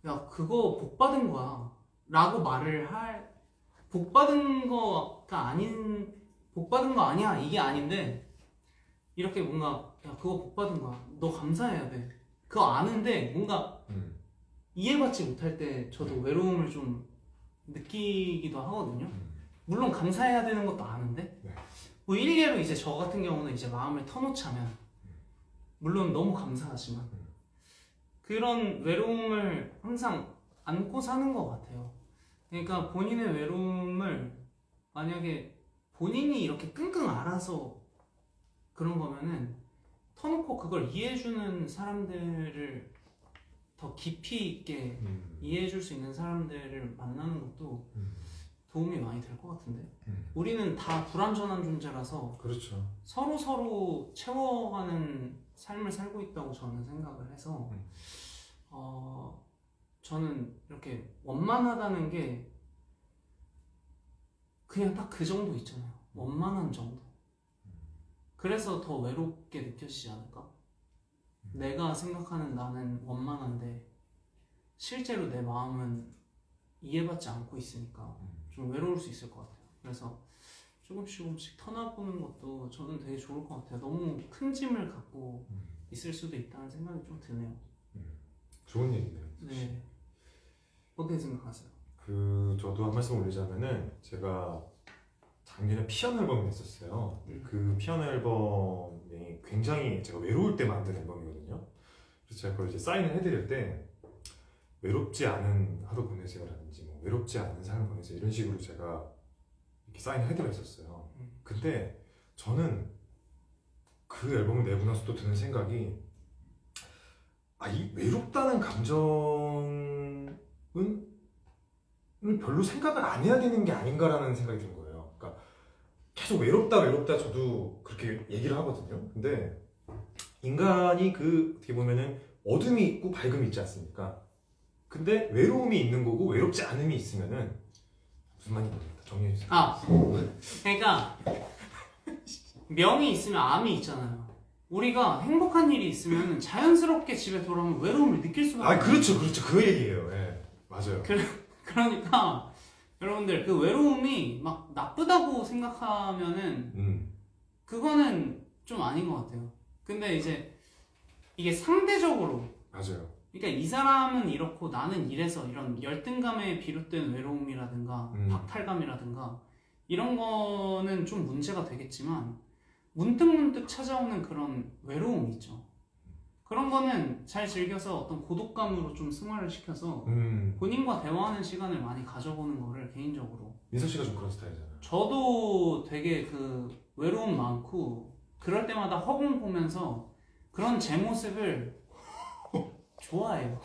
야 그거 복 받은 거야 라고 말을 할 복 받은 거가 아닌 복 받은 거 아니야 이게 아닌데 이렇게 뭔가 야 그거 복 받은 거야 너 감사해야 돼 그거 아는데 뭔가 이해받지 못할 때 저도 외로움을 좀 느끼기도 하거든요. 물론 감사해야 되는 것도 아는데 네. 뭐 일례로 이제 저 같은 경우는 이제 마음을 터놓자면 물론 너무 감사하지만 그런 외로움을 항상 안고 사는 것 같아요. 그러니까 본인의 외로움을 만약에 본인이 이렇게 끙끙 앓아서 그런 거면은 터놓고 그걸 이해해주는 사람들을 더 깊이 있게 이해해줄 수 있는 사람들을 만나는 것도 도움이 많이 될 것 같은데 우리는 다 불완전한 존재라서 그렇죠. 서로 채워가는 삶을 살고 있다고 저는 생각을 해서 저는 이렇게 원만하다는 게 그냥 딱 그 정도 있잖아요. 원만한 정도. 그래서 더 외롭게 느껴지지 않을까? 내가 생각하는 나는 원만한데 실제로 내 마음은 이해받지 않고 있으니까 좀 외로울 수 있을 것 같아요. 그래서 조금씩 터놔보는 것도 저는 되게 좋을 것 같아요. 너무 큰 짐을 갖고 있을 수도 있다는 생각이 좀 드네요. 좋은 얘기네요. 네. 어떻게 생각하세요? 저도 한 말씀 올리자면은 제가 작년에 피아노 앨범을 냈었어요. 그 피아노 앨범이 굉장히 제가 외로울 때 만든 앨범이거든요. 그래서 제가 그걸 이제 사인을 해드릴 때 외롭지 않은 하루 보내세요라든지 뭐 외롭지 않은 삶을 보내세요 이런 식으로 제가 이렇게 사인을 해드렸었어요. 근데 저는 그 앨범을 내고 나서 또 드는 생각이 이 외롭다는 감정은 별로 생각을 안 해야 되는 게 아닌가라는 생각이 든 거예요. 그러니까 계속 외롭다 저도 그렇게 얘기를 하거든요. 근데 인간이 어떻게 보면은 어둠이 있고 밝음이 있지 않습니까? 근데 외로움이 있는 거고 외롭지 않음이 있으면은 무슨 말인지 모르겠다. 정리해 주세요. 그러니까 명이 있으면 암이 있잖아요. 우리가 행복한 일이 있으면 자연스럽게 집에 돌아오면 외로움을 느낄 수밖에 없어요. 그렇죠. 그 얘기예요. 예, 맞아요. 그러니까 여러분들 그 외로움이 막 나쁘다고 생각하면은 그거는 좀 아닌 것 같아요. 근데 이제 이게 상대적으로 맞아요. 그러니까 이 사람은 이렇고 나는 이래서 이런 열등감에 비롯된 외로움이라든가 박탈감이라든가 이런 거는 좀 문제가 되겠지만 문득문득 찾아오는 그런 외로움이 있죠. 그런 거는 잘 즐겨서 어떤 고독감으로 좀 승화를 시켜서 본인과 대화하는 시간을 많이 가져보는 거를 개인적으로 민서 씨가 좀 그런 스타일이잖아요. 저도 되게 그 외로움 많고 그럴 때마다 허공 보면서 그런 제 모습을 좋아해요.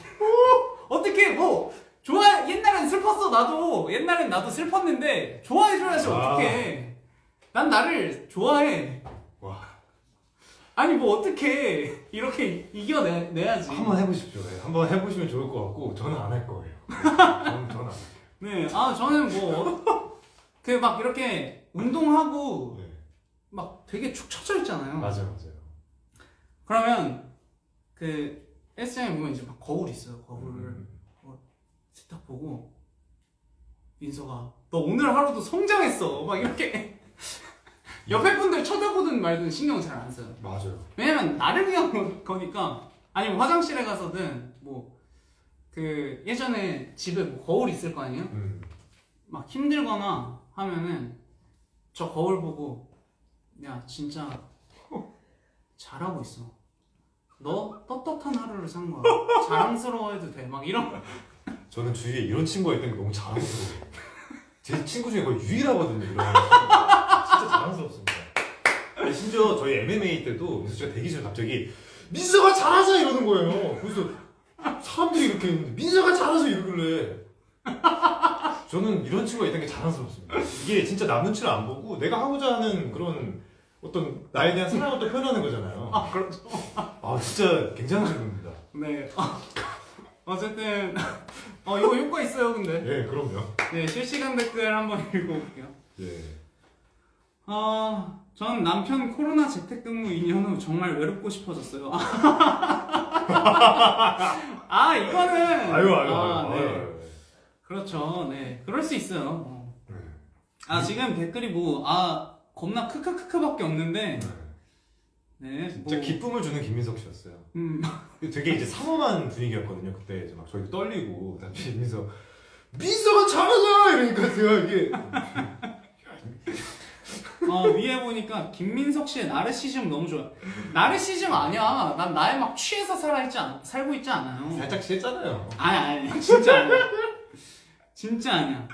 어떻게 뭐 좋아 옛날엔 슬펐어 나도 옛날엔 나도 슬펐는데 좋아해줘야지 어떡해. 난 나를 좋아해. 와. 아니 뭐 어떻게 이렇게 이겨내야지. 한번 해보십시오. 네. 한번 해보시면 좋을 것 같고 저는 안 할 거예요. 저는 안 할 거예요. 네, 저는 뭐 그 막 이렇게 운동하고 네. 막 되게 축 처져 있잖아요. 맞아요. 그러면 그 헬스장에 보면 이제 막 거울 있어요. 거울을 딱 보고 민서가 너 오늘 하루도 성장했어. 막 이렇게 옆에 분들 쳐다보든 말든 신경 잘 안 써요. 맞아요. 왜냐면 나를 위한 거니까. 아니면 화장실에 가서든 뭐 그 예전에 집에 뭐 거울 있을 거 아니에요? 막 힘들거나 하면은 저 거울 보고 야 진짜 잘하고 있어. 너 떳떳한 하루를 산 거야. 자랑스러워해도 돼. 막 이런. 저는 주위에 이런 친구가 있다는 게 너무 자랑스러워요. 제 친구 중에 거의 유일하거든요. 이런 진짜 자랑스럽습니다. 심지어 저희 MMA 때도 민서 씨가 대기실에 갑자기 민서가 잘하자 이러는 거예요. 그래서 사람들이 이렇게 있는데 민서가 잘하자 이러길래 저는 이런 친구가 있다는 게 자랑스럽습니다. 이게 진짜 남 눈치를 안 보고 내가 하고자 하는 그런 어떤 나에 대한 사랑을 또 표현하는 거잖아요. 그렇죠. 진짜 굉장한 친구입니다. 네. 어쨌든 이거 효과 있어요, 근데. 네, 그럼요. 네, 실시간 댓글 한번 읽어볼게요. 예. 전 남편 코로나 재택근무 2년 후 정말 외롭고 싶어졌어요. 이거는. 네. 그렇죠. 네, 그럴 수 있어요. 지금 댓글이 겁나 크크크크밖에 없는데. 네, 진짜 기쁨을 주는 김민석 씨였어요. 되게 이제 삼엄한 분위기였거든요. 그때 이제 막 저희도 떨리고, 그다음에 민서가 잘하자 이러니까 제가 이게 위에 보니까 김민석 씨의 나르시즘 너무 좋아요. 나르시즘 아니야. 난 나에 막 취해서 살고 있지 않아요. 살짝 취했잖아요. 아니 진짜 아니야. 진짜 아니야.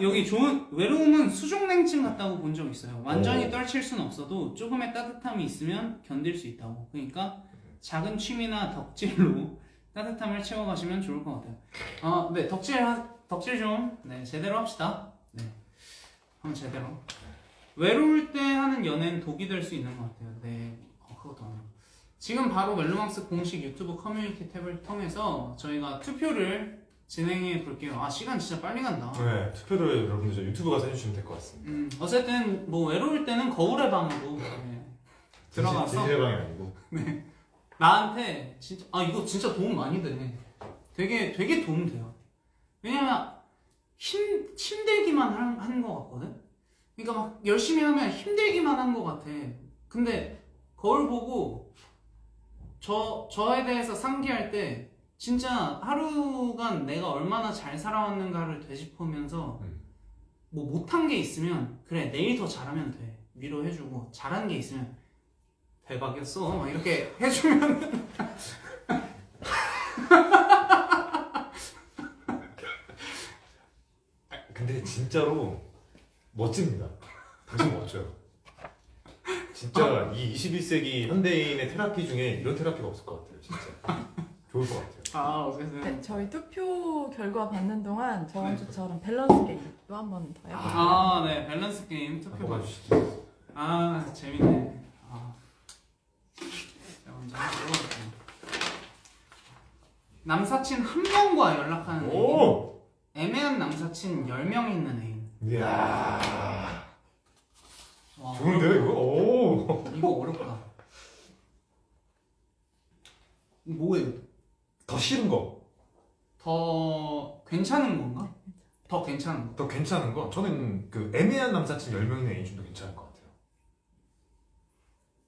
여기 좋은 외로움은 수족냉증 같다고 본 적 있어요. 완전히 떨칠 순 없어도 조금의 따뜻함이 있으면 견딜 수 있다고. 그러니까 작은 취미나 덕질로 따뜻함을 채워가시면 좋을 것 같아요. 네, 덕질 좀 제대로 합시다. 네, 한번 제대로. 외로울 때 하는 연애는 독이 될 수 있는 것 같아요. 네, 그것도 아니에요. 지금 바로 멜로망스 공식 유튜브 커뮤니티 탭을 통해서 저희가 투표를 진행해 볼게요. 시간 진짜 빨리 간다. 네, 투표를 여러분들 저 유튜브 가서 해주시면 될 것 같습니다. 어쨌든 뭐 외로울 때는 거울의 방으로 들어가서 진실의 방이 아니고. 네, 나한테 진짜 이거 진짜 도움 많이 되네. 되게 도움 돼요. 왜냐면 힘들기만 한 것 같거든. 그러니까 막 열심히 하면 힘들기만 한 것 같아. 근데 거울 보고 저에 대해서 상기할 때 진짜 하루간 내가 얼마나 잘 살아왔는가를 되짚으면서 뭐 못한 게 있으면 그래 내일 더 잘하면 돼 위로해주고 잘한 게 있으면 대박이었어 막 이렇게 해주면 근데 진짜로 멋집니다. 당신 멋져요. 진짜 이 21세기 현대인의 테라피 중에 이런 테라피가 없을 것 같아요. 진짜. 좋을 것 같아요. 아 어쨌든 네, 저희 투표 결과 받는 동안 저번 주처럼 밸런스 게임도 한 번 더 해볼까요? 아네 밸런스 게임 투표 한번 봐주시죠. 아 재밌네. 아 제가 먼저 해볼게요. 남사친 한 명과 연락하는 애인, 오! 애매한 남사친 10명 있는 애인. 이야. 와, 좋은데요, 이거? 오! 이거 어렵다. 뭐예요? 더 싫은 거. 더 괜찮은 건가? 더 괜찮은 거. 더 괜찮은 거. 저는 그 애매한 남사친 10명 있는 애인 좀 더 괜찮을 것 같아요.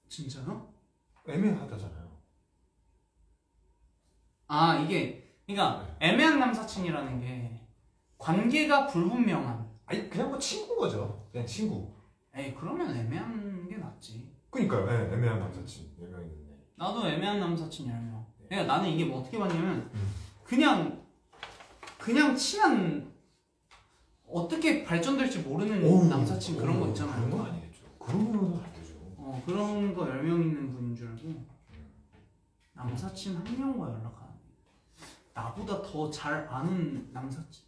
진짜요? 애매하다잖아요. 아 이게 그러니까 애매한 남사친이라는 게 관계가 불분명한. 아니, 그냥 뭐 친구인 거죠. 그냥 친구. 에이 그러면 애매한 게 낫지. 그니까요. 예, 애매한 남사친 10명 있는 애. 나도 애매한 남사친 10명. 그러니까 나는 이게 뭐 어떻게 봤냐면 음. 그냥 친한 어떻게 발전될지 모르는 오우, 남사친 그런 거 있잖아요. 그런 건 아니겠죠. 그러면은 안 되죠. 그런 거 10명 있는 분인 줄 알고 남사친 한 명과 연락하는 나보다 더 잘 아는 남사친.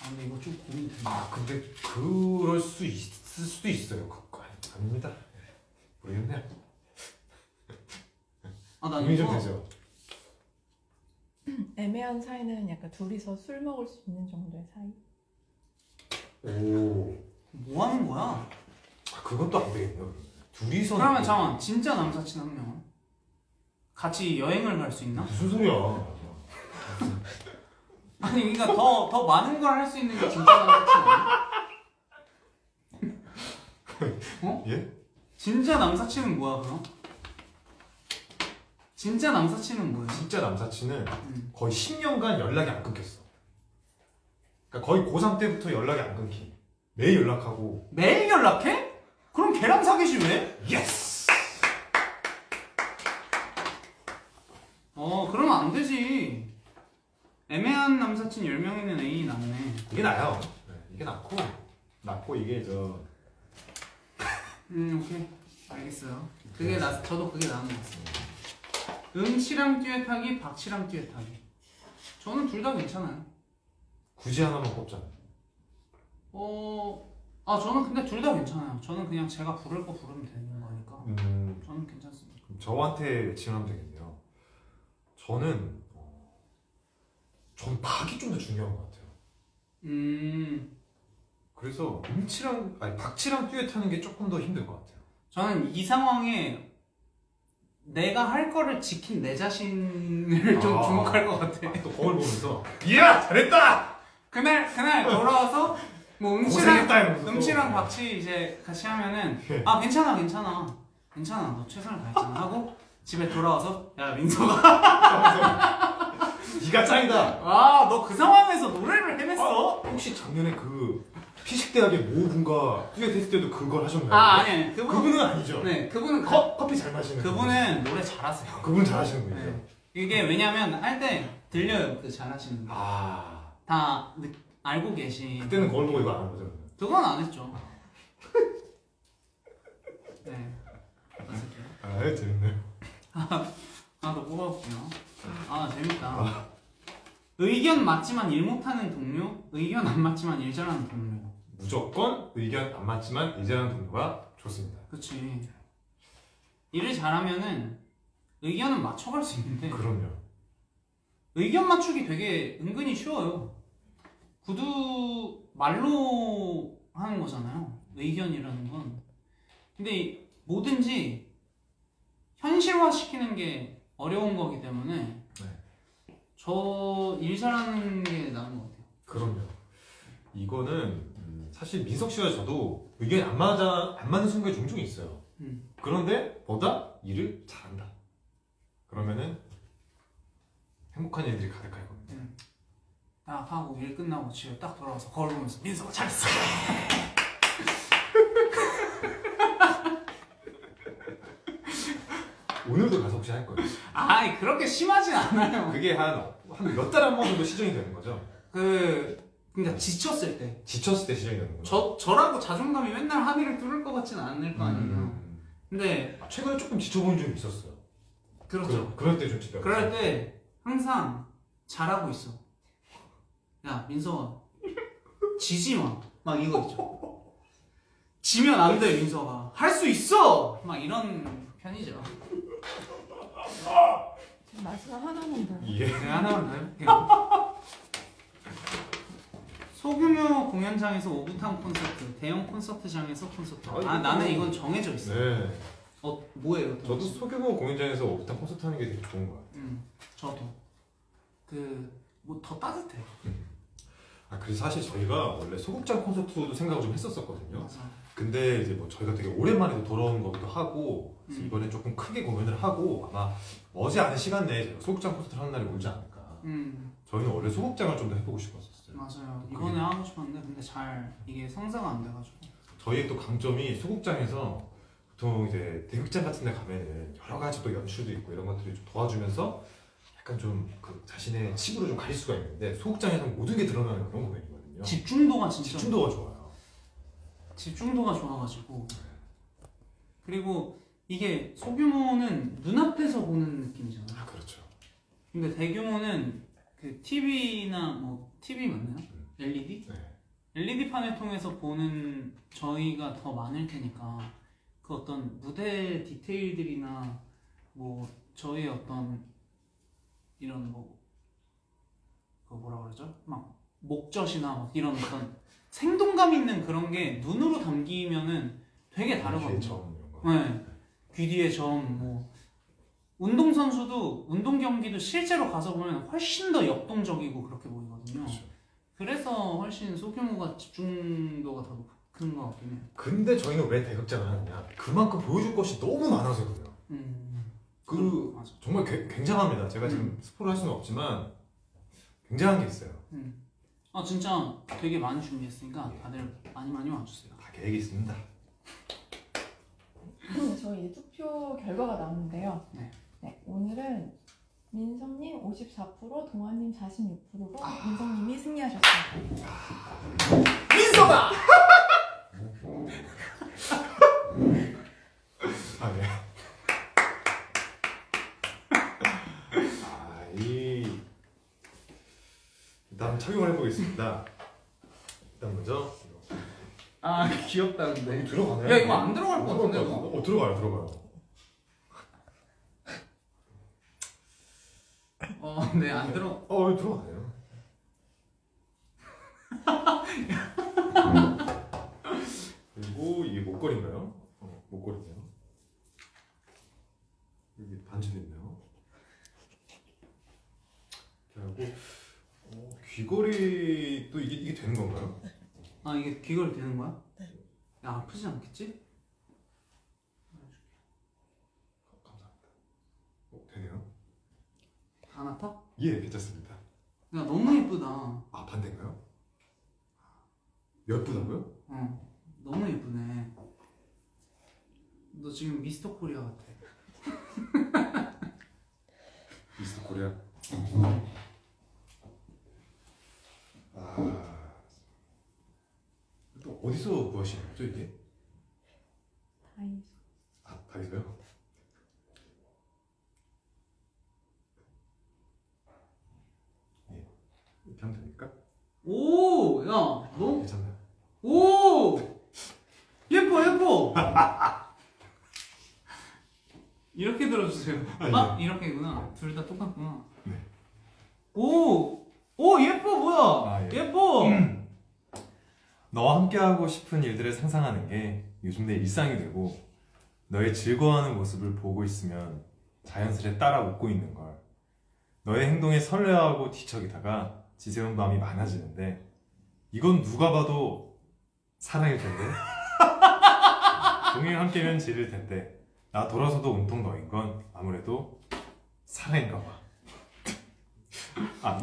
아 근데 이거 좀 고민된다. 아, 근데 그럴 수 있을 수도 있어요. 그거 아닙니다. 모르겠네요. 나 고민 좀 이거 되죠. 애매한 사이는 약간 둘이서 술 먹을 수 있는 정도의 사이? 오. 뭐 하는 거야? 아, 그건 또 안 되겠네요. 둘이서. 그러면 잠깐 진짜 남사친 한 명은? 같이 여행을 갈 수 있나? 무슨 소리야? 아니 그러니까 더 많은 걸 할 수 있는 게 진짜 남사친 아니야? 어? 예? 진짜 남사친은 뭐야 그럼? 진짜 남사친은 뭐야? 진짜 남사친은 거의 10년간 연락이 안 끊겼어. 그러니까 거의 고3 때부터 연락이 안 끊기. 매일 연락하고. 매일 연락해? 그럼 걔랑 사귀지 왜? 예스! 그러면 안 되지. 애매한 남사친 10명 있는 애인이 낫네. 이게 나아요. 네, 이게 낫고 이게 오케이. 알겠어요. 저도 그게 나은 것 같습니다. 응치랑 듀엣하기, 박치랑 듀엣하기. 저는 둘 다 괜찮아요. 굳이 하나만 꼽자면. 저는 근데 둘 다 괜찮아요. 저는 그냥 제가 부를 거 부르면 되는 거니까. 저는 괜찮습니다. 그럼 저한테 질문하면 되겠네요. 저는 박이 좀 더 중요한 것 같아요. 그래서 박치랑 듀엣하는 게 조금 더 힘들 것 같아요. 저는 이 상황에 내가 할 거를 지킨 내 자신을 좀 주목할 것 같아. 또 거울 보면서 이야 잘했다. 그날 돌아와서 뭐 고생했다 이러면서 또. 음치랑 박치 이제 같이 하면은 괜찮아 너 최선을 다했잖아 하고 집에 돌아와서 야 민서가 네가 짱이다. 너 그 상황에서 노래를 해냈어? 혹시 작년에 그 피식대학의 모 분과 듀엣 했을 때도 그걸 하셨나요? 아니 그분은 아니죠. 네 그분은 커피 잘 마시는 그분은 노래 잘하세요. 그분 잘하시는 분이죠. 네. 이게 왜냐면 할 때 들려요 그 잘하시는 거. 다 알고 계신. 그때는 거울 보고 이거 안 한 거죠? 그건 안 했죠. 네. 어떡해요? 재밌네요. 하나 더 뽑아볼게요. 재밌다. 의견 맞지만 일 못하는 동료, 의견 안 맞지만 일 잘하는 동료. 무조건 의견 안 맞지만 이제는 동료가 좋습니다. 그치. 일을 잘하면은 의견은 맞춰갈 수 있는데 그럼요. 의견 맞추기 되게 은근히 쉬워요. 말로 하는 거잖아요. 의견이라는 건. 근데 뭐든지 현실화 시키는 게 어려운 거기 때문에 저 일 잘하는 게 나은 것 같아요. 그럼요. 이거는 사실 민석 씨와 저도 의견이 안 맞는 순간이 종종 있어요. 그런데 보다 일을 잘한다. 그러면은 행복한 일들이 가득할 겁니다. 딱 하고 일 끝나고 집에 딱 돌아와서 거울 보면서 민서가 잘했어. 오늘도 가서 혹시 할 거예요? 그렇게 심하진 않아요. 그게 한 몇 달에 한 번 정도 시정이 되는 거죠? 그러니까 지쳤을 때. 지쳤을 때 시정이 되는 거죠? 저라고 자존감이 맨날 합의를 뚫을 것 같지는 않을 거 아니에요. 근데 최근에 조금 지쳐보는 적이 있었어요. 그렇죠. 그럴 때 좀 집에 그럴 때 항상 잘하고 있어. 야 민서가 지지 마. 막 이거 있죠. 지면 안 돼 민서가. 할 수 있어. 막 이런 편이죠. 마지막 하나만 더. 예. 내가 하나만 더 해볼게요. 소규모 공연장에서 오붓한 콘서트, 대형 콘서트장에서 콘서트. 아 나는 이건 정해져 있어. 네. 뭐예요? 저도 소규모 공연장에서 오붓한 콘서트 하는 게 되게 좋은 것 같아요. 저도 뭐 더 따뜻해. 아 그래서 사실 저희가 원래 소극장 콘서트도 생각을 좀 했었었거든요. 맞아. 근데 이제 뭐 저희가 되게 오랜만에 돌아온 거기도 하고 그래서 이번에 조금 크게 공연을 하고 아마 머지않은 시간 내에 저희가 소극장 콘서트를 하는 날이 오지 않을까. 저희는 원래 소극장을 좀 더 해보고 싶었었어요. 맞아요. 이번에 하고 싶었는데 근데 잘 이게 성사가 안 돼가지고. 저희의 또 강점이 소극장에서 보통 이제 대극장 같은 데 가면은 여러 가지 또 연출도 있고 이런 것들이 좀 도와주면서 약간 좀 그 자신의 치부를 좀 가릴 수가 있는데 소극장에서는 모든 게 드러나는 그런 공연이거든요. 집중도가 진짜 집중도가 좋아요. 집중도가 좋아가지고. 그리고 이게 소규모는 눈앞에서 보는 느낌이잖아요. 아 그렇죠. 근데 대규모는 그 TV나 뭐 TV 맞나요? LED? 네. LED판을 통해서 보는 저희가 더 많을 테니까 그 어떤 무대 디테일들이나 뭐 저희의 어떤 이런 그 뭐라 그러죠? 막 목젖이나 막 이런 어떤 생동감 있는 그런 게 눈으로 담기면은 되게 다르거든요. 점 이런 거. 네. 귀 뒤에 점, 뭐 운동 선수도 운동 경기도 실제로 가서 보면 훨씬 더 역동적이고 그렇게 보이거든요. 그렇죠. 그래서 훨씬 소규모가 집중도가 더 높은 것 같긴 해요. 근데 저희는 왜 대극장을 하느냐? 그만큼 보여줄 것이 너무 많아서 그래요. 맞아. 정말 굉장합니다. 제가 지금 스포를 할 수는 없지만 굉장한 게 있어요. 아 진짜 되게 많이 준비했으니까 다들 많이 와주세요. 다 계획이 있습니다. 저희 이제 투표 결과가 나오는데요. 네. 오늘은 민성님 54%, 동아님 46%로 민성님이 승리하셨습니다. 민서가! 아 네. 일단 착용을 해보겠습니다. 일단 먼저 아 귀엽다 근데. 들어가네. 야 이거 안 들어갈 것 같은데 이거. 들어가요. 네 안 들어. 들어가네요. 그리고 이게 목걸이인가요? 목걸이네요. 여기 반지도 있네요. 이렇게 하고 귀걸이도 이게 되는 건가요? 아 이게 귀걸이 되는 거야? 네. 야 아프지 않겠지? 감사합니다. 되네요. 안 아파? 예, 괜찮습니다. 야 너무 예쁘다. 아 반대인가요? 예쁘다고요? 너무 예쁘네. 너 지금 미스터 코리아 같아. 미스터 코리아. 또 어디서 구하시는 거죠 이게? 다이소. 다이소요? 예, 이렇게 하면 됩니까? 오, 야, 너, 괜찮나요? 오, 예뻐. 이렇게 들어주세요. 아, 이렇게구나. 둘 다 똑같구나. 네. 오, 예뻐 뭐야? 아, 예. 예뻐. 너와 함께하고 싶은 일들을 상상하는 게 요즘 내 일상이 되고 너의 즐거워하는 모습을 보고 있으면 자연스레 따라 웃고 있는 걸. 너의 행동에 설레하고 뒤척이다가 지새운 밤이 많아지는데 이건 누가 봐도 사랑일 텐데 종일 함께면 지를 텐데 나 돌아서도 온통 너인 건 아무래도 사랑인가 봐.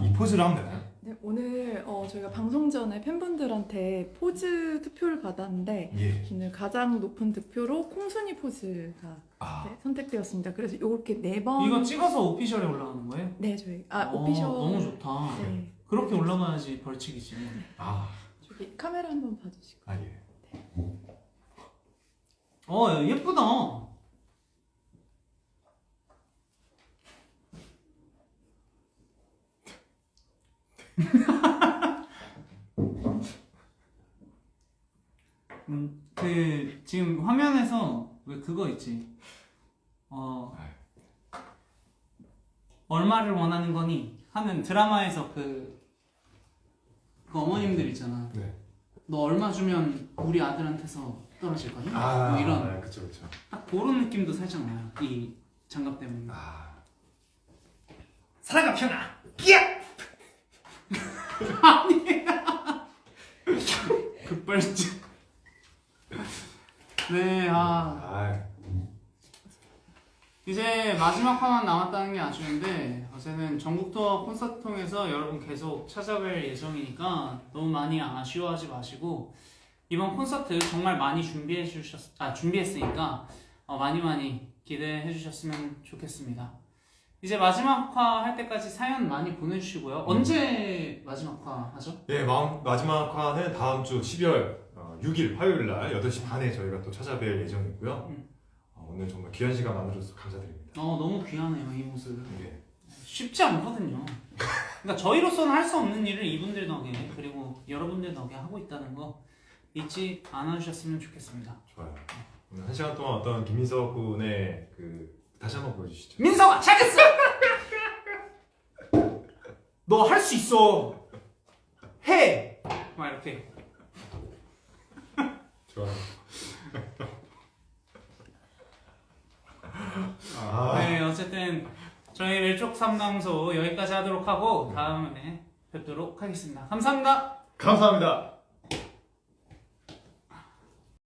이 포즈를 하면 되나요? 네, 오늘 저희가 방송 전에 팬분들한테 포즈 투표를 받았는데 예. 오늘 가장 높은 득표로 콩순이 포즈가 네, 선택되었습니다. 그래서 이렇게 4번 이거 찍어서 오피셜에 올라가는 거예요? 네, 저희 오피셜 너무 좋다. 네. 그렇게 올라가야지 벌칙이지. 저기 카메라 한번 봐주시고. 예. 야, 예쁘다. 그 지금 화면에서 왜 그거 있지? 얼마를 원하는 거니? 하는 드라마에서 그 어머님들 있잖아. 네. 너 얼마 주면 우리 아들한테서 떨어질 거니? 아, 뭐 이런 그쵸 그쵸. 딱 그런 느낌도 살짝 나요. 이 장갑 때문에. 아, 사랑아 편아. 끼야. 아니. 급발진. 네, 이제 마지막 화만 남았다는 게 아쉬운데 어제는 전국 투어 콘서트 통해서 여러분 계속 찾아뵐 예정이니까 너무 많이 아쉬워하지 마시고 이번 콘서트 정말 많이 준비했으니까 많이 기대해 주셨으면 좋겠습니다. 이제 마지막 화 할 때까지 사연 많이 보내주시고요. 언제 마지막 화 하죠? 예, 마지막 화는 다음 주 12월 6일 화요일 날 8시 반에 저희가 또 찾아뵐 예정이고요. 오늘 정말 귀한 시간 나눠줘서 감사드립니다. 너무 귀하네요 이 모습. 예. 쉽지 않거든요. 그러니까 저희로서는 할 수 없는 일을 이분들 덕에 그리고 여러분들 덕에 하고 있다는 거 잊지 않아주셨으면 좋겠습니다. 좋아요. 오늘 1시간 동안 어떤 김민석 군의 다시 한번 보여주시죠. 민석아 잘했어. 너 할 수 있어. 해. 막 이렇게. 좋아요. 네, 어쨌든 저희 왼쪽 삼당소 여기까지 하도록 하고 다음에 뵙도록 하겠습니다. 감사합니다. 감사합니다.